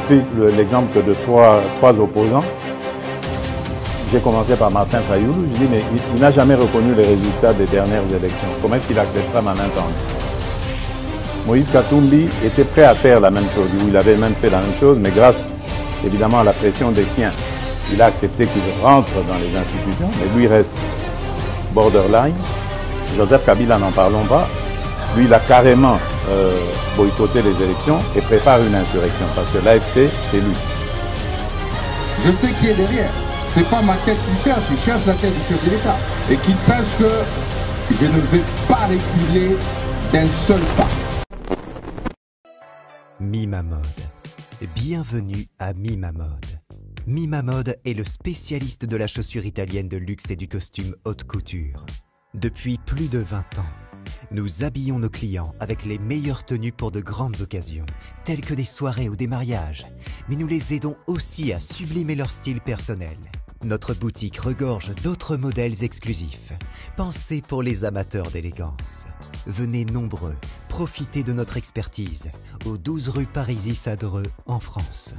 pris l'exemple de trois opposants. J'ai commencé par Martin Fayoulou. Je dis, mais il n'a jamais reconnu les résultats des dernières élections. Comment est-ce qu'il acceptera ma main tendue? Moïse Katumbi était prêt à faire la même chose. Il avait même fait la même chose, mais grâce évidemment à la pression des siens, il a accepté qu'il rentre dans les institutions, mais lui reste borderline. Joseph Kabila, n'en parlons pas. Lui, il a carrément boycotté les élections et prépare une insurrection parce que l'AFC, c'est lui. Je sais qui est derrière. C'est pas ma tête qu'il cherche, il cherche la tête du chef de l'État. Et qu'il sache que je ne vais pas reculer d'un seul pas. Mima Mode. Bienvenue à Mima Mode. Mima Mode est le spécialiste de la chaussure italienne de luxe et du costume haute couture. Depuis plus de 20 ans, nous habillons nos clients avec les meilleures tenues pour de grandes occasions, telles que des soirées ou des mariages, mais nous les aidons aussi à sublimer leur style personnel. Notre boutique regorge d'autres modèles exclusifs, pensés pour les amateurs d'élégance. Venez nombreux, profitez de notre expertise au 12 rue Parisis-Sadreux en France.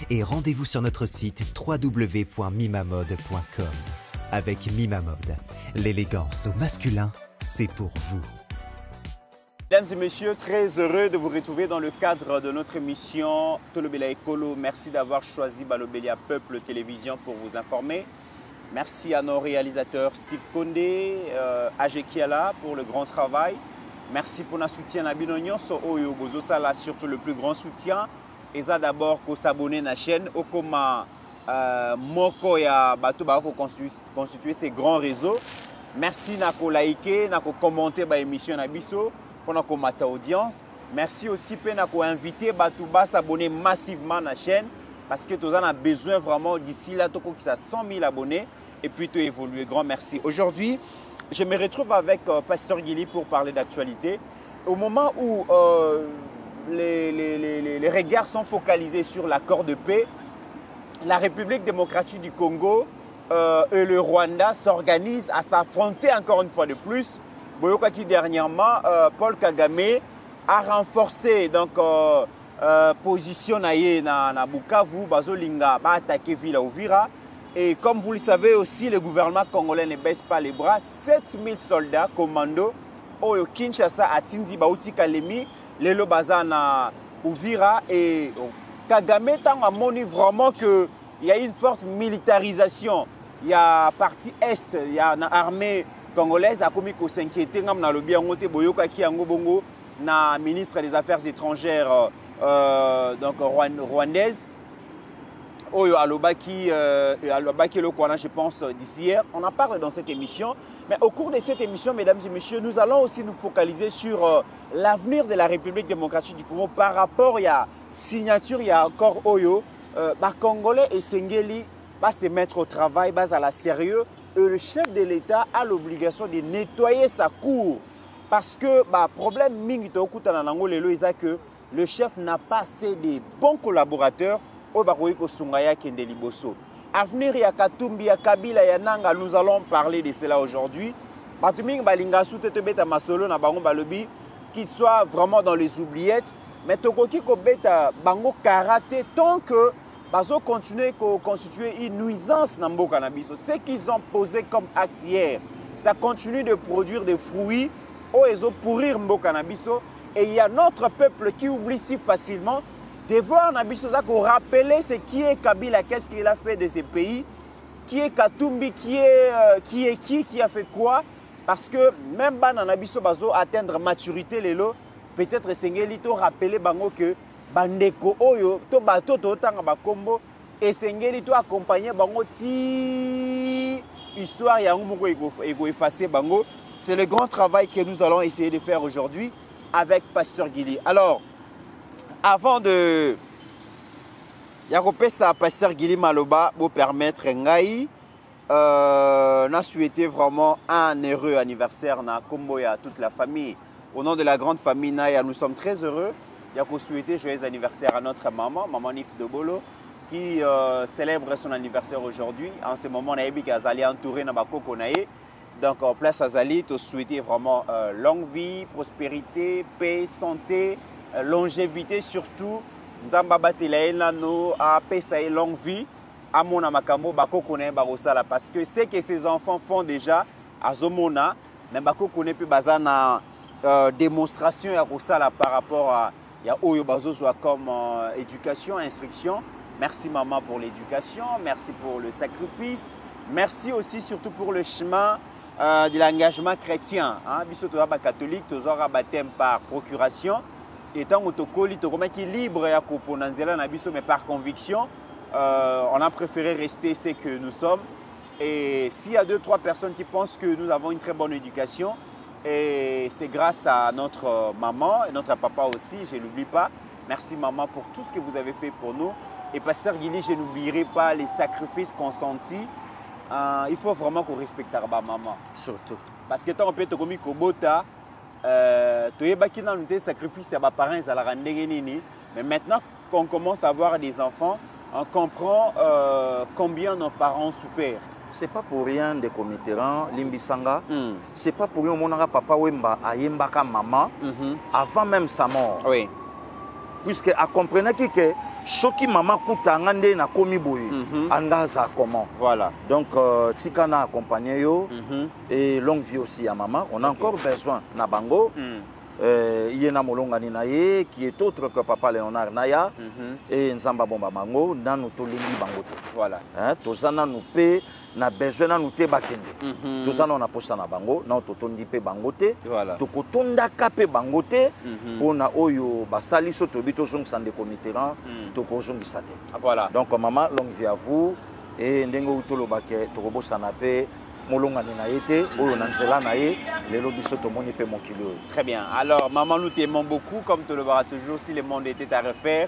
Et rendez-vous sur notre site www.mimamode.com. Avec Mima Mode, l'élégance au masculin, c'est pour vous. Mesdames et messieurs, très heureux de vous retrouver dans le cadre de notre émission Tolobela Ekolo. Merci d'avoir choisi Balobelia Peuple Télévision pour vous informer. Merci à nos réalisateurs Steve Condé, AG Kiala pour le grand travail. Merci pour notre soutien à Binonyon, Oyo Bozosala, surtout le plus grand soutien. Et ça d'abord, qu'on s'abonne à la chaîne, au comment Moko ya Bato Bako constituer ces grands réseaux. Merci de liker, de commenter l'émission Nabiso pour notre audience. Merci aussi pour inviter Batouba à s'abonner massivement à la chaîne parce que nous avons besoin vraiment d'ici là, qui a 100 000 abonnés et puis tout évoluer. Grand merci. Aujourd'hui, je me retrouve avec Pasteur Guili pour parler d'actualité. Au moment où les regards sont focalisés sur l'accord de paix, la République démocratique du Congo et le Rwanda s'organisent à s'affronter encore une fois de plus. Boyoka qui dernièrement, Paul Kagame a renforcé donc position na Bukavu, Bazolinga va attaquer Ville Uvira. Et comme vous le savez aussi, le gouvernement congolais ne baisse pas les bras. 7000 soldats commando au Kinshasa à Tindi Bauti Kalemi, Lelo Baza na Uvira. Et Kagame a montré vraiment qu'il y a une forte militarisation. Il y a partie est, il y a une armée congolaise a commis qu'on s'inquiétait dans le bien monté Boyoka qui a bongo na ministre des Affaires étrangères donc rwandaise. Oyo Alobaki le Kwana, je pense d'ici hier. On en parle dans cette émission. Mais au cours de cette émission, mesdames et messieurs, nous allons aussi nous focaliser sur l'avenir de la République démocratique du Congo par rapport à la signature, il y a encore Oyo. Congolais et Sengeli va se mettre au travail, base à la sérieux. Et le chef de l'État a l'obligation de nettoyer sa cour. Parce que problème mingi to kutana nango lelo isa que le chef n'a pas assez de bons collaborateurs au bakoyi ko sungaya kende liboso. Avenir ya Katumbi ya Kabila ya Nanga, nous allons parler de cela aujourd'hui. Batuming balinga soutete beta masolo na bango balobi qu'il soit vraiment dans les oubliettes, mais tokoki ko beta bango karaté tant que bazo continuer à constituer une nuisance dans le cannabis. Ce qu'ils ont posé comme acte hier, ça continue de produire des fruits au pourrir le cannabis. Et il y a notre peuple qui oublie si facilement de voir Nabiso pour rappeler ce qui est Kabila, qu'est-ce qu'il a fait de ces pays, qui est Katumbi, qui a fait quoi. Parce que même dans Nabiso bazo atteindre maturité lelo, peut-être Sengeli to rappeler bango que bandeko oyo to bato to tanga bakombo esengeli to accompagner bango ti histoire ya ngomoko ego effacer bango. C'est le grand travail que nous allons essayer de faire aujourd'hui avec Pasteur Guili. Alors, avant de Yakopesa Pasteur Guili Maloba pour permettre ngai n'a souhaité vraiment un heureux anniversaire na Kombo à toute la famille. Au nom de la grande famille Naya, nous sommes très heureux. Il y a souhaiter joyeux anniversaire à notre maman, Maman Nif de Bolo, qui célèbre son anniversaire aujourd'hui. En ce moment, on a Azali entouré de Bakoko Naye. Donc, en place Azali, tu souhaiter vraiment longue vie, prospérité, paix, santé, longévité surtout. nzamba batela ye nano apesa ye longue vie amona makambo bakoko na ye bakosala parce que c'est que ces enfants font déjà azomona mais bakoko ne pe baza na démonstration ya kosala par rapport à ya oyo bazozwa comme éducation, instruction. Merci maman pour l'éducation, merci pour le sacrifice, merci aussi surtout pour le chemin de l'engagement chrétien. Biso toza ba catholique, toza baptême par procuration. Et tant que tokoli tokomaki libre ya kopona nzela na biso mais par conviction, on a préféré rester ce que nous sommes. Et s'il y a 2-3 personnes qui pensent que nous avons une très bonne éducation, et c'est grâce à notre maman et notre papa aussi, je ne l'oublie pas. Merci maman pour tout ce que vous avez fait pour nous. Et pasteur Guili, je n'oublierai pas les sacrifices consentis. Il faut vraiment qu'on respecte ma maman. Surtout. Parce que tant on peut te commis Kobota, tu es baki dans le sacrifice à mes parents, ça la rende nini. Mais maintenant qu'on commence à avoir des enfants, on comprend combien nos parents ont souffert. C'est pas pour rien de Comitérant, Limbisanga. C'est pas pour rien que papa Wemba a yembaka maman avant même sa mort. Oui. Puisque a comprenait que choki maman kutanga nde na komi boye andaza comment. Voilà. Donc tikana accompagné yo et longue vie aussi à maman. On a encore besoin na bango. Yena molongani na ye qui est autre que papa Léonard Naya et Nzamba Bomba Mango dans nous tolingi bango. Voilà. Hein, tosana nous paie na besoin na nous te bakende. Tosana on a posé na bango, na totondi pe bangote. Voilà. Tokotonda kape bangote ona oyo basali so tobito zong sande Comitérant tokozongi sate. Voilà. Donc maman longue vie à vous et ndengo utolo bake tokobosa na pe molongani na yete oyo na nzela na ye lelo biso tomoni pe mokilo. Très bien. Alors maman, nous t'aimons beaucoup comme tu le verras toujours si le monde était à refaire.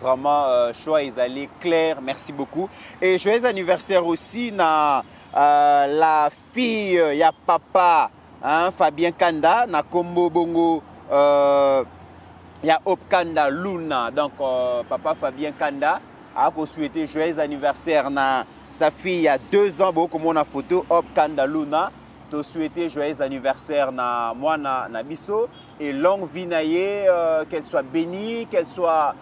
Vraiment, choix ils allaient clair. Merci beaucoup. Et joyeux anniversaire aussi na la fille, ya papa, hein, Fabien Kanda, na Kombo Bongo, ya Op Kanda Luna. Donc, papa Fabien Kanda a souhaité joyeux anniversaire na sa fille il y a 2 ans, comme on a photo, Op Kanda Luna. Tu souhaité joyeux anniversaire na moi na biso et longue vie naie, qu'elle soit bénie, qu'elle soit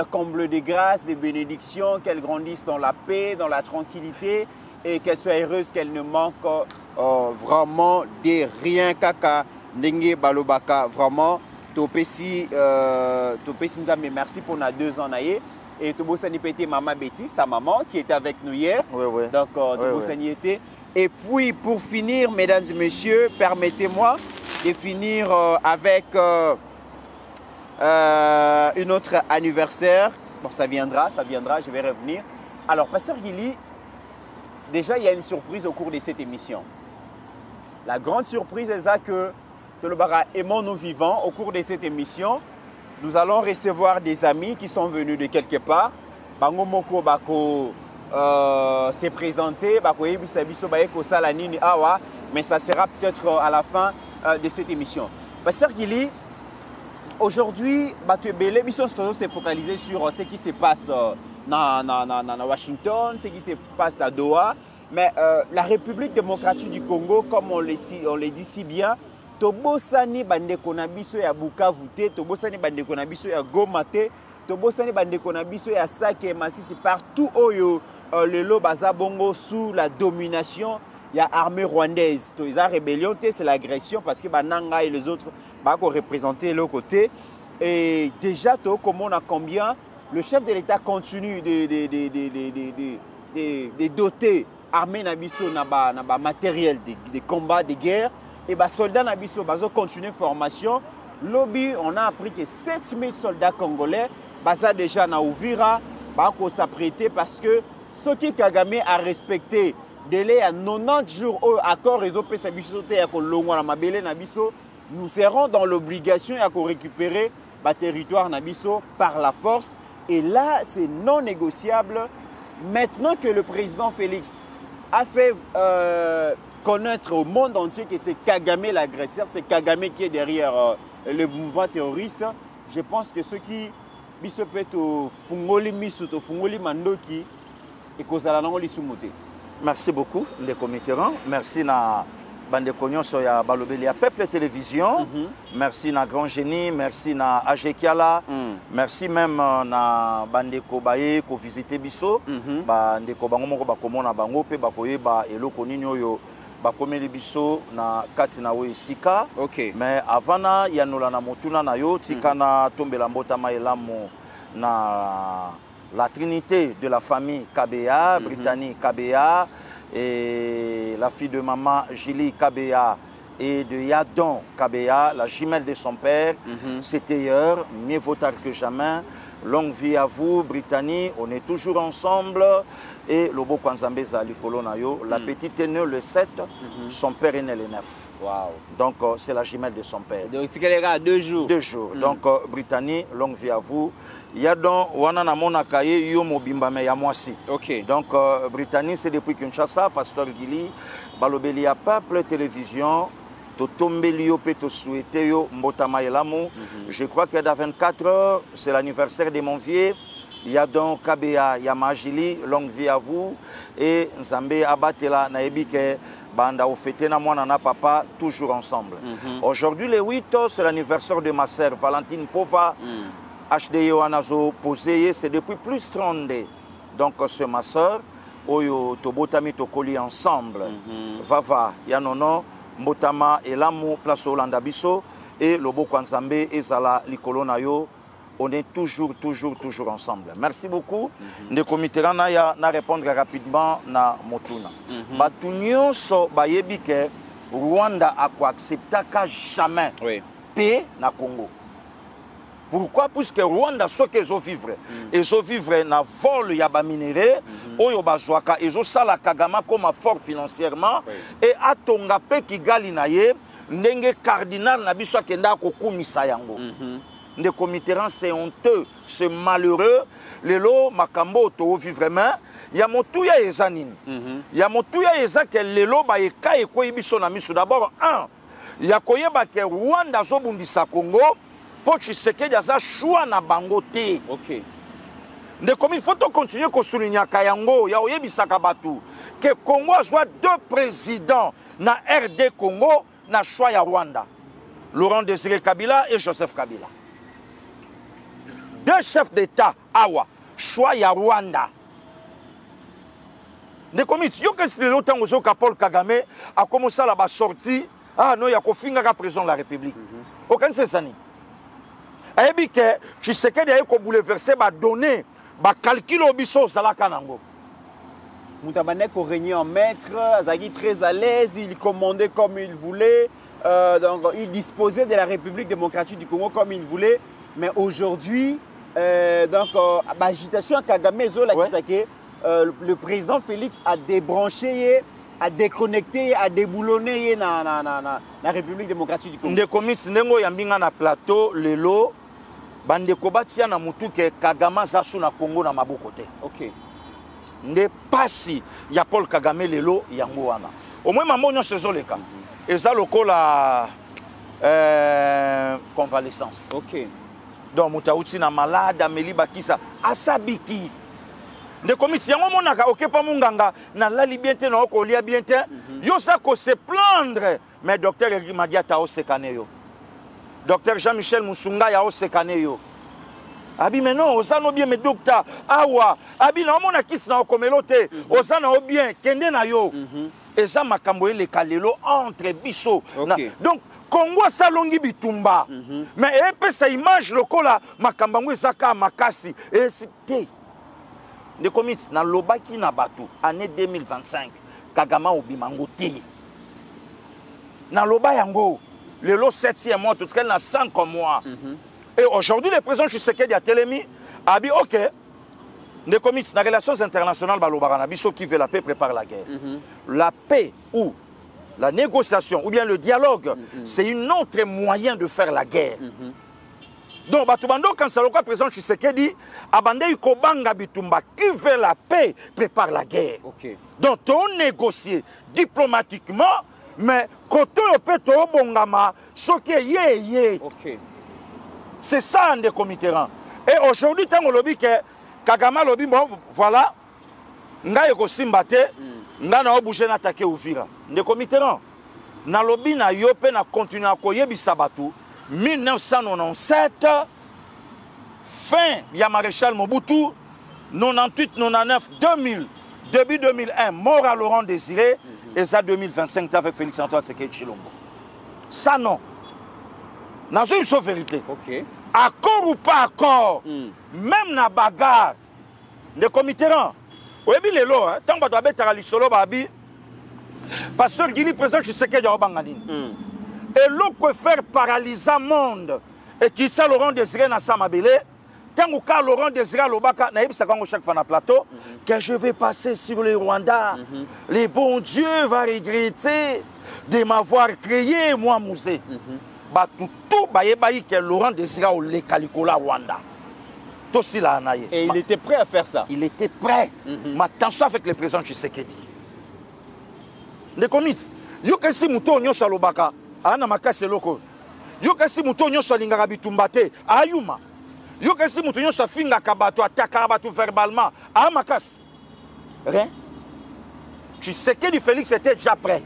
comble de grâce, de bénédictions, qu'elle grandisse dans la paix, dans la tranquillité et qu'elle soit heureuse, qu'elle ne manque vraiment de rien kaka ndenge balobaka vraiment topesi nzambe merci pour na 2 ans naie et tobosani pété maman Betty sa maman qui était avec nous hier. Oui. Donc tobosani était. Et puis pour finir mesdames et messieurs, permettez-moi de finir avec une autre anniversaire. Bon, ça viendra, je vais revenir. Alors, pasteur Guili, déjà, il y a une surprise au cours de cette émission. La grande surprise est ça que Tolobara aimons-nous vivants. Au cours de cette émission, nous allons recevoir des amis qui sont venus de quelque part. Bango Moko Bako s'est présenté, Bako Ebisabiso Bayeko Salanini Awa, mais ça sera peut-être à la fin de cette émission. Pasteur Guili, aujourd'hui, Batebele, Bisson s'est focalisé sur ce qui se passe dans Washington, ce qui se passe à Doha. Mais la République démocratique du Congo, comme on le dit si bien, Tobosani Bandeko Nabiso ya Bukavu te, Tobosani Bandeko Nabiso ya Goma te, Tobosani Bandeko Nabiso ya Sake Masisi partout oyo le Baza Bongo sous la domination. Il y a l'armée rwandaise. La rébellion, c'est l'agression parce que Bananga et les autres vont représenter l'autre côté. Et déjà, comment on a combien le chef de l'État continue de doter l'armée Nabiso na matériel de combat, de guerre. Et les soldats Nabiso vont continuer la formation. Lobby, on a appris que 7000 soldats congolais sont déjà na Ouvira, vont s'apprêter parce que ce qui Kagame a respecté délai à 90 jours au accord réseau nous serons dans l'obligation de récupérer le territoire Nabiso par la force. Et là, c'est non négociable. Maintenant que le président Félix a fait connaître au monde entier que c'est Kagame l'agresseur, c'est Kagame qui est derrière le mouvement terroriste, je pense que ceux qui bisopeto fungoli misuto fungoli mandoki et kozala nango lisumuté. Merci beaucoup, les Comitérants. Merci na bandeko nyonso ya balobeli ya Peuple Télévision. Merci na Grand Génie, merci na AG Kiala, merci même na bandeko baye ko visiter biso, bandeko bango moko bakomona bango pe bakoyeba eloko nini oyo bakomeli biso na kati na we sika. Mais avant ya nola na motuna na yo tika na tombela mbotama elamu na la trinité de la famille KBA, Brittany KBA, et la fille de maman Julie KBA et de Yadon KBA, la jumelle de son père. C'était hier, mieux vaut tard que jamais. Longue vie à vous, Brittany, on est toujours ensemble. Et Lobo Kwanzambeza Likolonayo, la petite est née le 7, son père est né le 9. Wow. Donc c'est la jumelle de son père. Donc c'est qu'elle est 2 jours. 2 jours. Donc Brittany, longue vie à vous. Yadon wana mona kaye yo mobimba me ya mwasi. Donc Brittany c'est depuis Kinshasa, pasteur Gili, balobeli ya Peuple Télévision, to tombeli yo pe to souhaiter yo mbotama elamu. Je crois que dans 24 heures, c'est l'anniversaire de mon vieux. Yadon KBA Yamajili, longue vie à vous. Et Nzambe abatela na ebike banda au fêter na mwana na papa toujours ensemble. Aujourd'hui le 8, c'est l'anniversaire de ma sœur Valentine Pova. HD Yohanazo posé, c'est depuis plus 30 ans. Donc c'est ma soeur, Oyo Tobotami Tokoli ensemble. Vava, Yanono, Mbotama et Lamu, place Olanda Biso, et Lobo Kwanzambe et Zala Likolonayo. On est toujours ensemble. Merci beaucoup. Le comité na répondre rapidement na Motuna. Batunyo so bayebike Rwanda a quoi accepter qu'à jamais paix na Congo. Pourquoi? Puisque Rwanda, ce qu'ils ont vivre, ils ont vivre na vol yaba minéré, oyo bazwaka, ils ont sala Kagama comme fort financièrement, et atonga pe Kigali na ye, ndenge cardinal na biso kenda ko kumisa yango. Nde comiteran c'est honteux, c'est malheureux, lelo makambo to vivre main, ya motuya ezanini. Ya motuya ezake lelo ba eka eko biso na miso d'abord un, ya koyeba ke Rwanda zo bundisa Congo. Pour Tshisekedi aza choix na bango te. De comme il faut continuer à souligner Kayango, ya oyebisaka batu que Congo a 2 présidents na RD Congo na choix ya Rwanda. Laurent Désiré Kabila et Joseph Kabila. 2 chefs d'État awa choix ya Rwanda. De comme yo que c'est le temps où Paul Kagame a commencé à la sortie, ah non, il y a kofinga ka président de la République. Aucun c'est ça ni. Et que Tshisekedi a bouleversé, a donné, a calculé au biso Zalaka Nango. Moutabane a régné en maître, Zaghi très à l'aise, il commandait comme il voulait, donc il disposait de la République démocratique du Congo comme il voulait. Mais aujourd'hui, l'agitation à Kagame, le président Félix a débranché, a déconnecté, a déboulonné la République démocratique du Congo. Des comités n'engo yambinga na plateau lelo bande kobatia na mutu ke Kagame zasu na Congo na maboko te. Ne pasi ya Paul Kagame lelo yango wana. Au moins maman nyonso zoleka. Eza lokola convalescence. Donc mutauti na malade ameli bakisa asabiki. De comité yango monaka okepa munganga na lali bien te na okolia bien te yo sa ko se plaindre mais docteur Eri Madiata o sekane yo docteur Jean-Michel Musunga ya o sekane yo abi mais non osano bien mais docteur awa abi na mona kisi na okomelo te osana o bien kende na yo eza makambo ele kalelo entre biso donc Congo salongi bitumba mais epesa image lokola makambo ngo ezaka makasi et c'était de comités na lobaki na batu année 2025 Kagama obimango te na loba yango lelo 7e mois tout cas na 5 mois et aujourd'hui le président Tshisekedi a télémi a dit OK de comités na relations internationales balobaka na biso qui veut la paix prépare la guerre la paix ou la négociation ou bien le dialogue c'est un autre moyen de faire la guerre. Donc, quand ça le président Tshisekedi, abandé Kobanga Bitumba, qui veut la paix, prépare la guerre. Donc, on négocie diplomatiquement, mais quand on peut bongama, ce qui est yé. C'est ça un des comités. Et aujourd'hui, tant lobby que Kagama lobby, bon, voilà, n'a pas simbate, n'a pas bougé n'attaquer Ouvira. Des comités. nalobi na yo pe na continue à koyebisa bato 1997 fin ya maréchal Mobutu 98 99 2000 début 2001 mort à Laurent Désiré et ça 2025 avec Félix Antoine Tshisekedi Tshilombo. Ça non. Dans une seule vérité. OK. Accord ou pas accord, même na bagarre de Comiteran. Oyebi lelo tant bato abetaka lisolo babi pasteur Gili président Tshisekedi Obangani. Et l'on peut faire paralyser le monde et qui ça Laurent Désiré na Samabele tant que Laurent Désiré Lobaka na yebisa kango chaque fois na plateau que je vais passer sur le Rwanda. Les bons dieux vont regretter de m'avoir créé moi musée. Tout que Laurent Désiré au Lekalikola Rwanda. Et il était prêt à faire ça. Il était prêt. Mais attention avec le président Tshisekedi. Ne connaissez yo que si muto nyosha lobaka ana makase loko. Yo que si muto nyosha lingaka bitumbate ayuma. Yo que si muto nyosha finga kabato ataka bato verbalement a makase. Rien. Tshisekedi Félix était déjà prêt.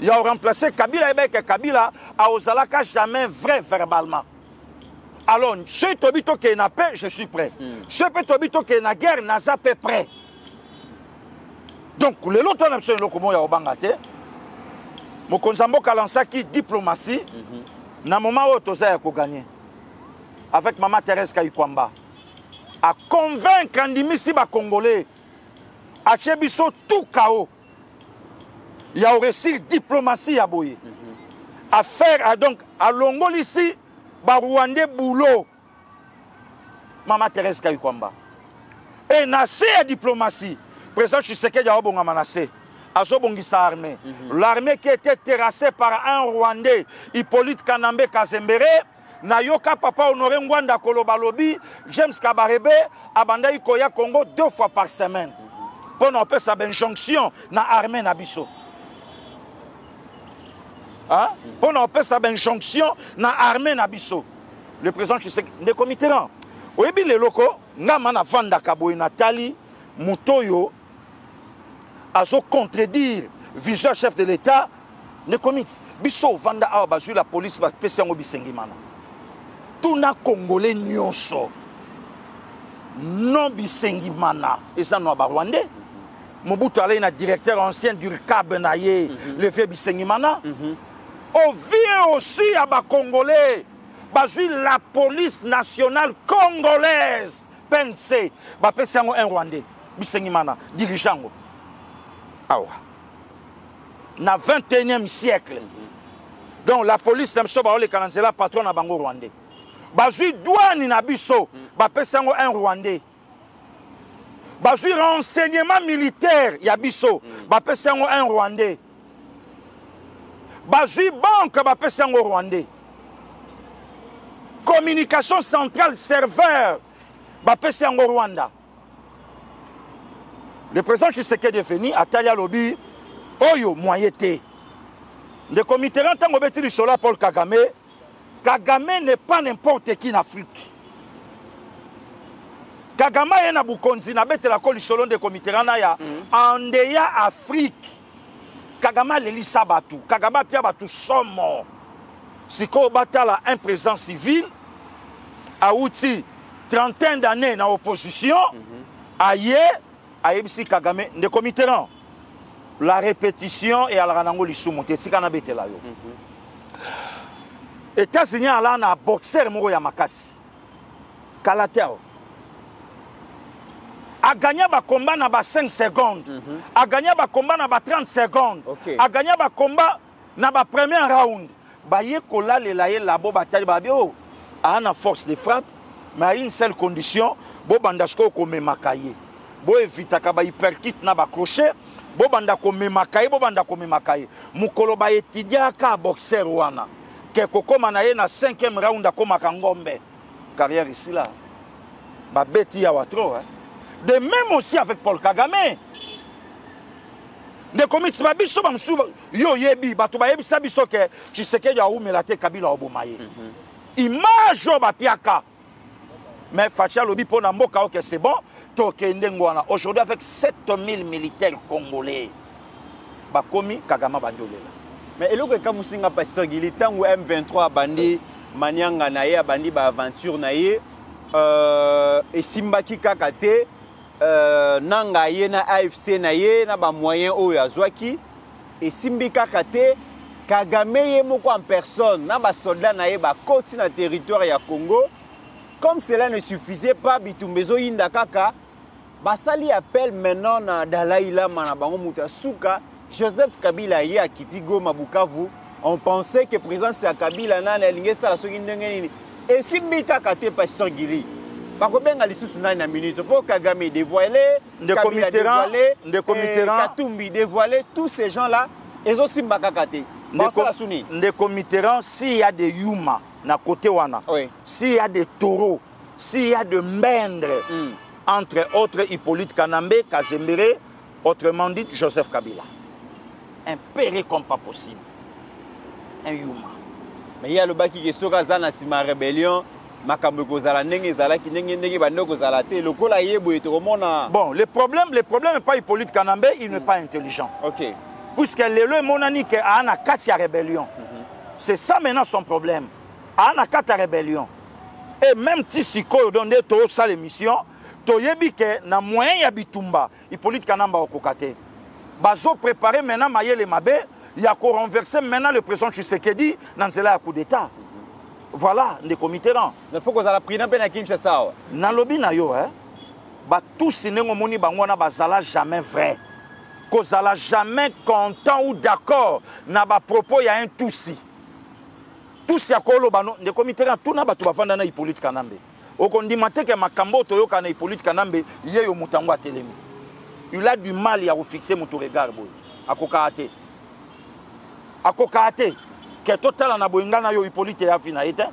Il a remplacé Kabila et Kabila à Ozalaka jamais vrai verbalement. Alors, chez Tobito qui est na paix, je suis prêt. Chez Tobito qui est na guerre, naza paix prêt. Donc, le longtemps on a besoin de l'okomo ya obangate. Mon konzambo kalansaki diplomatie. Na moment où toza ya ko gagner. Avec maman Thérèse Kayikwamba. À convaincre Andimisi ba Congolais. À Chebiso tout chaos. Il y a aussi diplomatie à Boye. À faire donc à Longol ici, Rwandais boulot. Maman Thérèse Kayikwamba. Et nassé à diplomatie. Président Tshisekedi a obonga manassé. A sobongisa armée. L'armée qui était terrassée par un Rwandais, Hippolyte Kanambe Kazembere, Nayoka Papa Honoré Ngwanda Kolobalobi, James Kabarebe, Abanda Ikoya Congo 2 fois par semaine. Pour nous faire sa injonction na armée Nabiso. Hein? Pour nous faire sa injonction na armée Nabiso. Le président Tshisekedi ne commitera. Oyebi le loko, ngamana vanda kaboy Nathalie Mutoyo a contredire viseur chef de l'État ne commit. Biso vanda a bazu la police va pesa ngo bisengimana. Tuna Congolais nyonso. Non bisengimana. Et ça no ba Rwandais. Mobutu allait na directeur ancien du CAB naye le vieux bisengimana. On vient aussi à ba Congolais. Bazu la police nationale congolaise. Pense ba pesa ngo un Rwandais bisengimana dirigeant. Na 21e siècle. Donc la police n'a pas les Kananzela patron na bango rwandais. Bazui douane na biso, ba pesango un rwandais. Bazui renseignement militaire ya biso, ba pesango un rwandais. Bazui banque ba pesango rwandais. Communication centrale serveur ba pesango Rwanda. Le président Tshisekedi est venu à Talia Lobby, Oyo Moyete. Le comité rentant au Béti Sola Paul Kagame. Kagame n'est pas n'importe qui en Afrique. Kagame est na Bukonzi, na bete la coalition de comité renaya, Andeya Afrique. Kagame le lisa batu. Kagame pia batu sont morts. Si ko batala un président civil, a outi 30 d'années dans l'opposition, aïe. Aïbsi Kagame, ne comité la répétition et à la ranango l'issoumo, t'es tika na bete la yo. États-Unis là na boxer moro ya makasi. Kalateo. A gagné ba combat na ba 5 secondes. A gagné ba combat na ba 30 secondes. A gagné ba combat na ba premier round. Ba ye kola le la ye la bo bataille ba bio. A na force de frappe, mais à une seule condition, bo bandasko ko me makaye. Bo evita ka ba hyperkit na ba crochet, bo banda ko memakaye, bo banda ko memakaye. Mukolo ba étudier ka boxer wana. Ke kokoma na ye na 5e round akoma kangombe. Carrière ici là. Ba beti ya watro hein. De même aussi avec Paul Kagame. De commit ba biso ba msu yo yebi bato ba yebi sabiso ke Tshisekedi ya umela te Kabila obomaye. Image ba piaka. Mais Facha lobi po na mboka ok c'est bon. Aujourd'hui, avec 7000 militaires congolais, Bakomi Kagama Bandolela. Mais eloko ekamusinga pasteur Gili tango M23 bandi manianga na ye bandi ba aventure na ye esimbaki kaka te nanga ye na AFC na ye na ba moyen oyo azwaki esimbi kaka te Kagame ye moko en personne na ba soldat na ye ba koti na territoire ya Congo. Comme cela ne suffisait pas bitumbezo yinda kaka basali appel maintenant na Dalai Lama na bango muta suka Joseph Kabila ye akiti Goma Bukavu. On pensait que présence ya Kabila na linge sala soki ndenge nini esimbi kaka te pasteur Gili bakobenga lisusu nani na minute pour Kagame dévoiler Kabila dévoiler Katumbi dévoiler tous ces gens là ezosimba kaka te Ndeko Mitterrand, s'il y a des Yuma na côté wana, s'il y a des taureaux, s'il y a de mendres, entre autres Hippolyte Kanambe, Kazemere, autrement dit Joseph Kabila. Un péré comme pas possible. Un Yuma. Mais il y a le baki qui sera dans la rébellion. Bon, le problème n'est pas Hippolyte Kanambe, il n'est pas intelligent. Ok. Puisque le monanique a une katia rébellion. C'est ça maintenant son problème. A une katia rébellion. Et même si on donne toute ça l'émission, toyebi ke na moyen ya bitumba Hippolyte Kanamba okokate. Bazo préparer maintenant Mayele Mabe, il y a qu'on renverser maintenant le président Tshisekedi dans un coup d'état. Voilà, des comités. Il faut que ça la prenne peine à Kinshasa. Dans lobby na yo ba tous nengo moni bangona bazala jamais vrai. Kozala jamais content ou d'accord na ba propos ya un tousi. Tous ya kolo bano de comité tout na batu bafanda na Hippolyte Kanambe. Okondimate ke makambo toyoka na Hippolyte Kanambe ye yo mutango atelemi. Il a du mal à fixer mon regard boy. Akokate. Akokate que total na boinga na yo Hippolyte ya fina ete.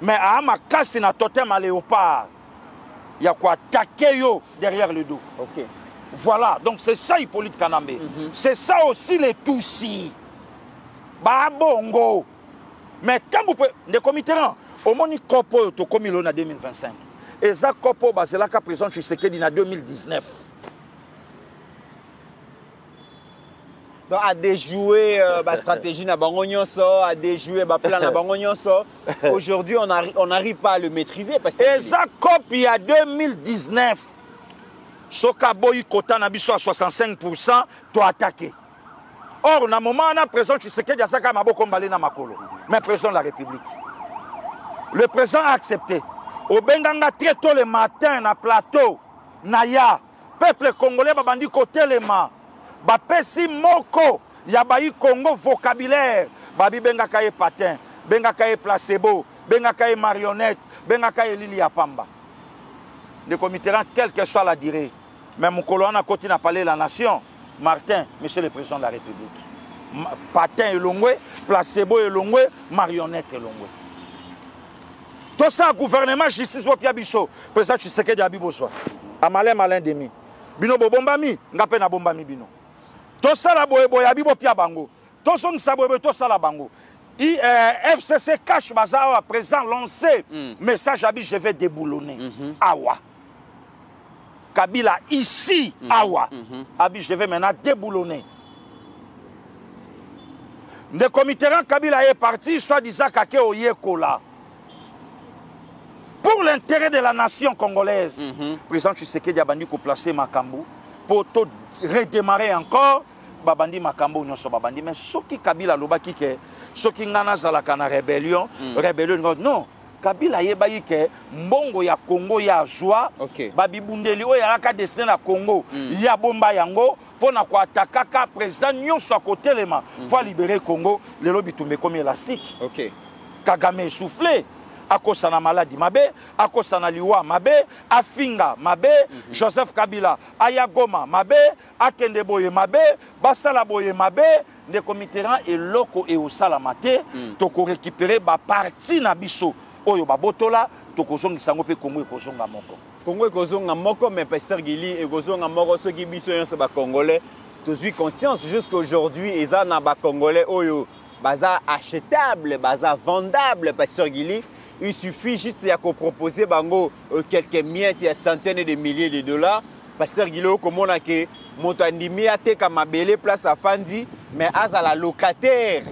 Mais a ma casse na totem à léopard. Il y a quoi attaquer yo derrière le dos. OK. Voilà, donc c'est ça Hippolyte Kanambe. C'est ça aussi les Tutsis. Ba bongo. Mais quand vous pouvez, les comités, au moins ils copo to comme il en a 2025. Et ça copo basé là qu'à présent Tshisekedi en 2019. Donc à déjouer la stratégie na bango nyonso, à déjouer ba plan na bango nyonso. Aujourd'hui on n'arrive pas à le maîtriser parce que et ça copie à 2019. Soka boy kota na biso à 65% to attaquer. Or na moment on a président Tshisekedi asaka maboko mbalé na makolo. Mais président de la République. Le président a accepté. Au Benganga très tôt le matin na plateau naya peuple congolais babandi côté les mains. Bapesi moko ya bayi Congo vocabulaire babi bengaka ye patin bengaka ye placebo bengaka ye marionnette bengaka ye lili ya pamba le comité quelle que soit la durée même mon colonne à côté n'a parlé la nation Martin monsieur le président de la République patin elongwe placebo elongwe marionnette elongwe tout ça gouvernement justice popia biso président Tshisekedi abiboso amalé malin demi bino bobombami ngape na bombami bino tout ça la boye abibo pia bango tout son saboye tout ça la bango FCC cache bazawa présent lancé message abi je vais déboulonner awa Kabila ici awa abi je vais maintenant déboulonner le comité Kabila est parti soit disant kake oyekola pour l'intérêt de la nation congolaise président Tshisekedi a bandi ko placer Makambu pour redémarrer encore babandi makambo nyonso babandi mais soki Kabila lobaki ke soki ngana zalaka na rébellion non Kabila yebaki ke mbongo ya Congo ya joie babibundeli oyo yalaka destiné na Congo ya bomba yango pona ko attaquer président nyonso à côté lema pour libérer Congo lelo bitumbe comme élastique Kagame soufflé akosa na maladie mabe akosa na liwa mabe afinga mabe Joseph Kabila aya Goma mabe akende boye mabe basala boye mabe de comité et loko et osala mate to ko récupérer ba parti na biso oyo babotola to kozongisa ngo pe Congo ekozonga moko Congo ekozonga moko mais pasteur Gili ekozonga moko soki biso yonso ba congolais tozui conscience jusqu'aujourd'hui eza na ba congolais oyo baza achetable baza vendable pasteur Gili. Il suffit juste de proposer bango quelques miettes, il y a centaines de milliers de dollars. Pasteur Guilo komona ke moto andimi ateka mabele place afandi mais azala locataire.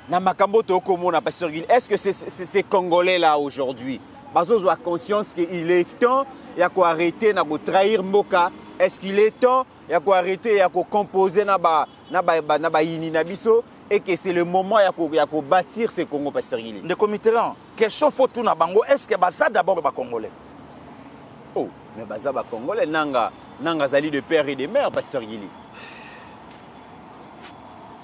Na makambo to komona Pasteur Guilo. Est-ce que ces Congolais là aujourd'hui bazo a conscience qu'il est temps ya ko arrêter na ko trahir mboka? Est-ce qu'il est temps ya ko arrêter ya ko composer na ba yini na biso et que c'est le moment ya ko bâtir ce Congo Pasteur Guilo? De committerant question faut tout na bango est-ce que baza d'abord ba Congolais? Oh, mais baza ba Congolais nanga zali de père et de mère Pasteur Guilo.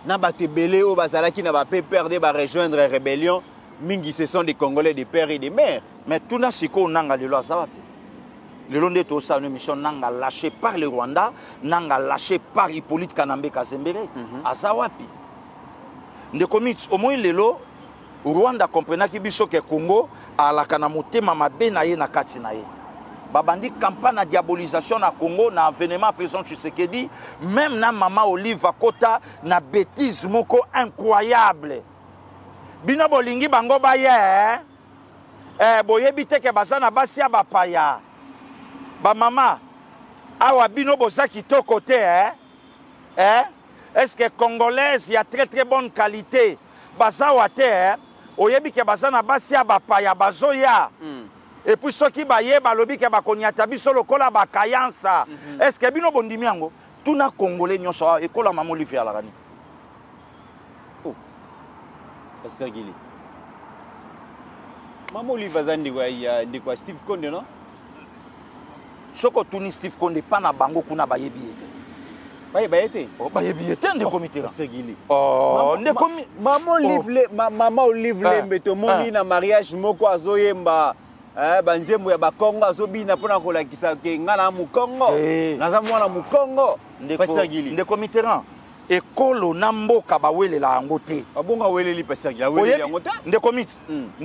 Na ba tebele o bazala ki na ba perdre ba rejoindre rébellion mingi ce sont des Congolais de père et de mère. Mais tout na siko nanga lelo azawapi. Lelo nde to sa une mission nanga lâché par le Rwanda, nanga lâché par Hippolyte Kanambe Kazembere. Azawapi. Nde komit au moins lelo Rwanda comprenaki biso ke Congo alaka na motema mabe na ye na kati na ye. Babandi campagne de diabolisation na Congo na avènement président Tshisekedi même na Mama Olive Kota na bêtise moko incroyable. Bino bolingi bango baye boyebi te ke bazana basi ya bapaya. Ba mama awa bino boza kitoko te est-ce que congolaise y a très bonne qualité bazawa te oyebi ke bazana basi ya bapaya bazoya. Et puis ceux qui baye balobi ke bakoniata biso lokola bakayansa. Est-ce que bino bondimi yango tuna congolais nyonso ekola Mama Olive ya lakani? Pasteur Guilo. Mama Olive azandi kwa Steve Konde non? Soko tuni Steve Konde pa na bango kuna bayebi ete. Bayete? Oh bayebi ete nde komite la. Pasteur Guilo. Oh nde komi Mama Olive le mbeto moni na mariage moko azoyemba banzembo ya bakongo azobina pona kolakisa ke ngana mu Kongo. Naza mwana mu Kongo. Pasteur Guilo. Nde komite la. Ekolo na mboka bawelela yango te. Abonga weleli Pasteur Guilo weleli yango te. Nde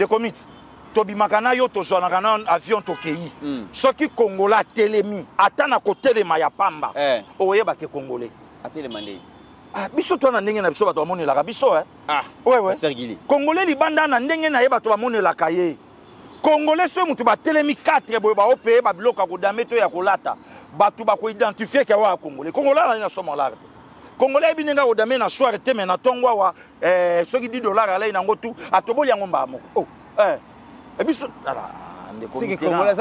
komit. Tobimaka na yo tozwanaka na avion tokei. Soki Kongola telemi ata na kotelema ya pamba. Oyeba ke Congolais. Atelema ndenge. Biso to na ndenge na biso bato bamonelaka biso ouais. Pasteur Guilo. Congolais libanda na ndenge na ye bato bamonelaka ye. Congolais so mutu batelemi 4 boye ba opeye ba biloka ko dameto ya kolata. Bato ba ko identifier ke wa Congolais. Congolais na somo la. Congolais binenga odame na soir te me na tongwa wa soki $10 ala ina ngotu atoboli yango mbamo. Et puis c'est que Congolais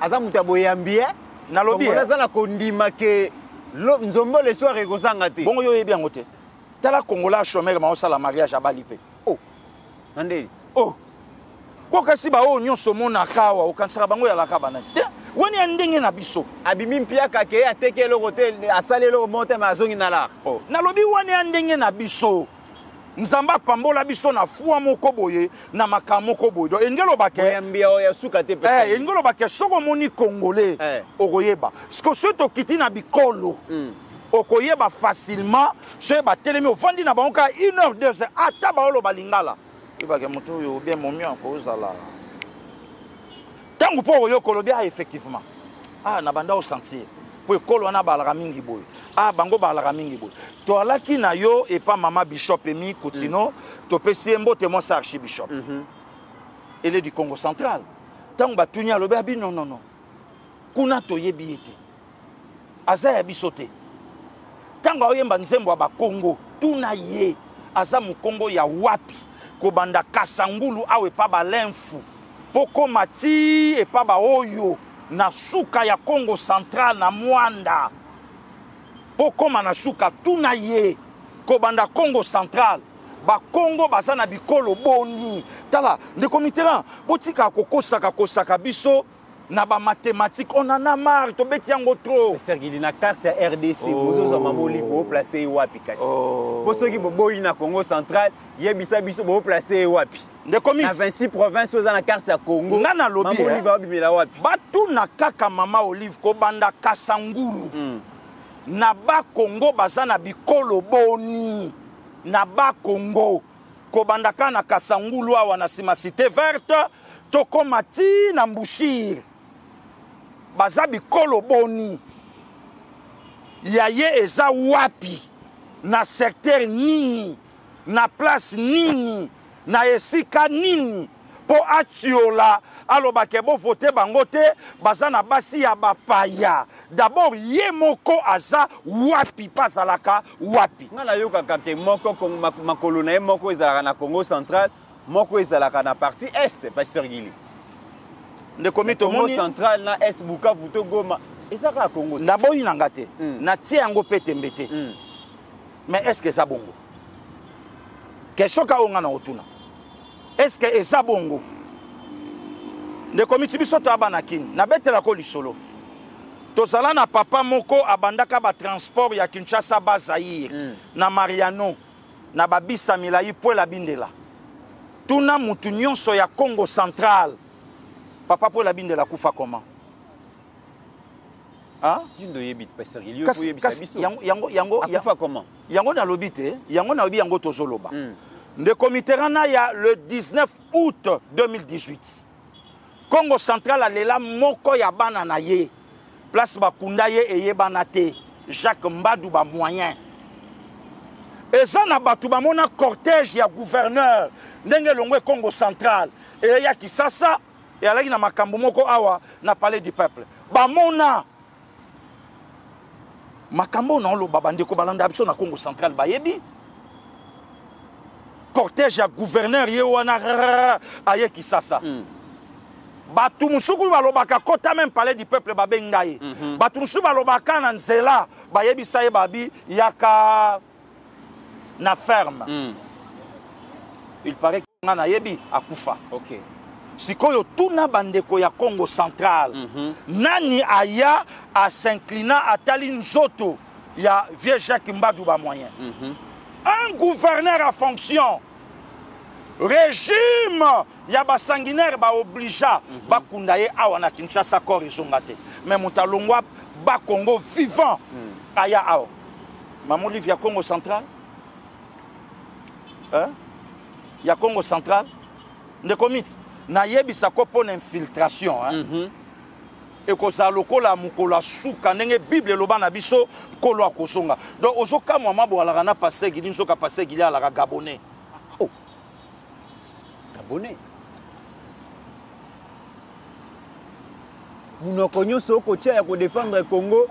aza muta boyambie na lobby Congolais na kondima ke nzombo le soir ekozanga te. Bongo yo yebi yango te. Tala Congolais chômeur ma osala mariage abali pe. Ande. Bokasi ba o nyonso mona kawa okansaka bango ya laka bana. Wani ndenge na biso abimi mpia kake ateke eloko te asali eloko monte ma azongi na la na lobi wani ndenge na biso nzamba pambola biso na fuwa moko boye na makamo moko boye do engelo bake yambia o ya suka te pe engelo bake soko moni congolais okoyeba siko soto kiti na bikolo okoyeba facilement so ba telemi ofandi na bango ka 1 heure 2 heures ata ba olo balingala ibake moto yo bien momio ko uzala tangu po yo kolobia effectivement na banda au sentir po ekolo na balaka mingi boy bango balaka mingi boy to alaki na yo et pas Mama Bishop Emi Kotino to pesi mbote mo sa archibishop elle est du Congo central tangu batunya lobia bi non kuna to yebi ete aza ya bisote tangu oyemba nzembo ba Congo tuna ye aza mu Congo ya wapi ko banda Kasangulu awe pa balenfu poko mati et pas ba oyo na suka ya Congo central na Mwanda poko na suka tuna ye ko banda Congo central ba Congo baza na bikolo boni tala de comité là botika kosaka biso na ba mathématique on en a marre to beti yango trop Sergi na carte ya RDC bozo Mama Olive placer wapi kasi boso ki boyi na Congo central yebisa biso bo placer wapi de comité na 26 provinces aux na carte ya Congo ngana lobby Mama Olive abimela wapi batu na kaka Mama Olive ko banda Kasangulu na ba Congo baza na bikolo boni na ba Congo ko banda kana Kasangulu awa na sima cité verte to komati na Mbushir baza bikolo boni yaye eza wapi na secteur nini na place nini na esika nini po atiola aloba ke bo voter bango te baza na basi ya bapaya. D'abord ye moko aza wapi pazalaka wapi. Nga na yoka kake moko makolo na ye moko ezalaka na Congo central, moko ezalaka na partie est, Pasteur Gili. Ndeko mito moni Congo central na est Bukavu to Goma. Ezaka Congo. Naboyi nanga te. Na tie yango pete mbete. Mais est-ce que ça bongo? Question ka onga na otuna. Est-ce que ça bongo? Ndeko mitibiso to abana kin. Na betela ko lisolo. Tozala na papa moko abandaka ba transport ya Kinshasa Bazaïr na Mariano na babisa milayi po la bindela. Tuna mutu nyonso ya Congo central. Papa po la bindela kufa comment? Hein? Yango na lobite, yango na obi yango tozoloba. Ndeko Mitterrand ya le 19 août 2018. Congo central alela moko ya bana na ye. Place bakunda ye eye bana te. Jacques Mbadou ba moyen. Eza na batu ba mona cortège ya gouverneur ndenge longwe Congo central. Et ya Kisasa et alaki na makambo moko awa na palais du peuple. Ba mona makambo na lo babande ko balanda biso na Congo central bayebi. Cortège ya gouverneur ye wana aye Kisasa. Batu musuku balobaka kota même palais du peuple babengaye. Batu musuku balobaka na nzela bayebi saye babi yaka na ferme. Il paraît que na yebi akufa. OK. Sikoyo tuna bandeko ya Congo central. Nani aya a s'inclina atali nzoto ya vieux Jacques Mbadou ba moyen. Un gouverneur en fonction. Régime ya ba sanguinaire ba obligea ba kundaye awa na Kinshasa corps izongate. Mais mutalongwa ba Congo vivant aya awa. Maman Livia Congo central. Hein? Ya Congo central. Ndekomit na yebisa ko pona infiltration hein. Et ko za lokola mukola suka ndenge Bible loba na biso kolo akosonga. Donc ozoka mama bo alaka na passer gili nzoka passer gili alaka gabonais. Oh. Gabonais. Munoko nyonso ko tia ya ko défendre Congo.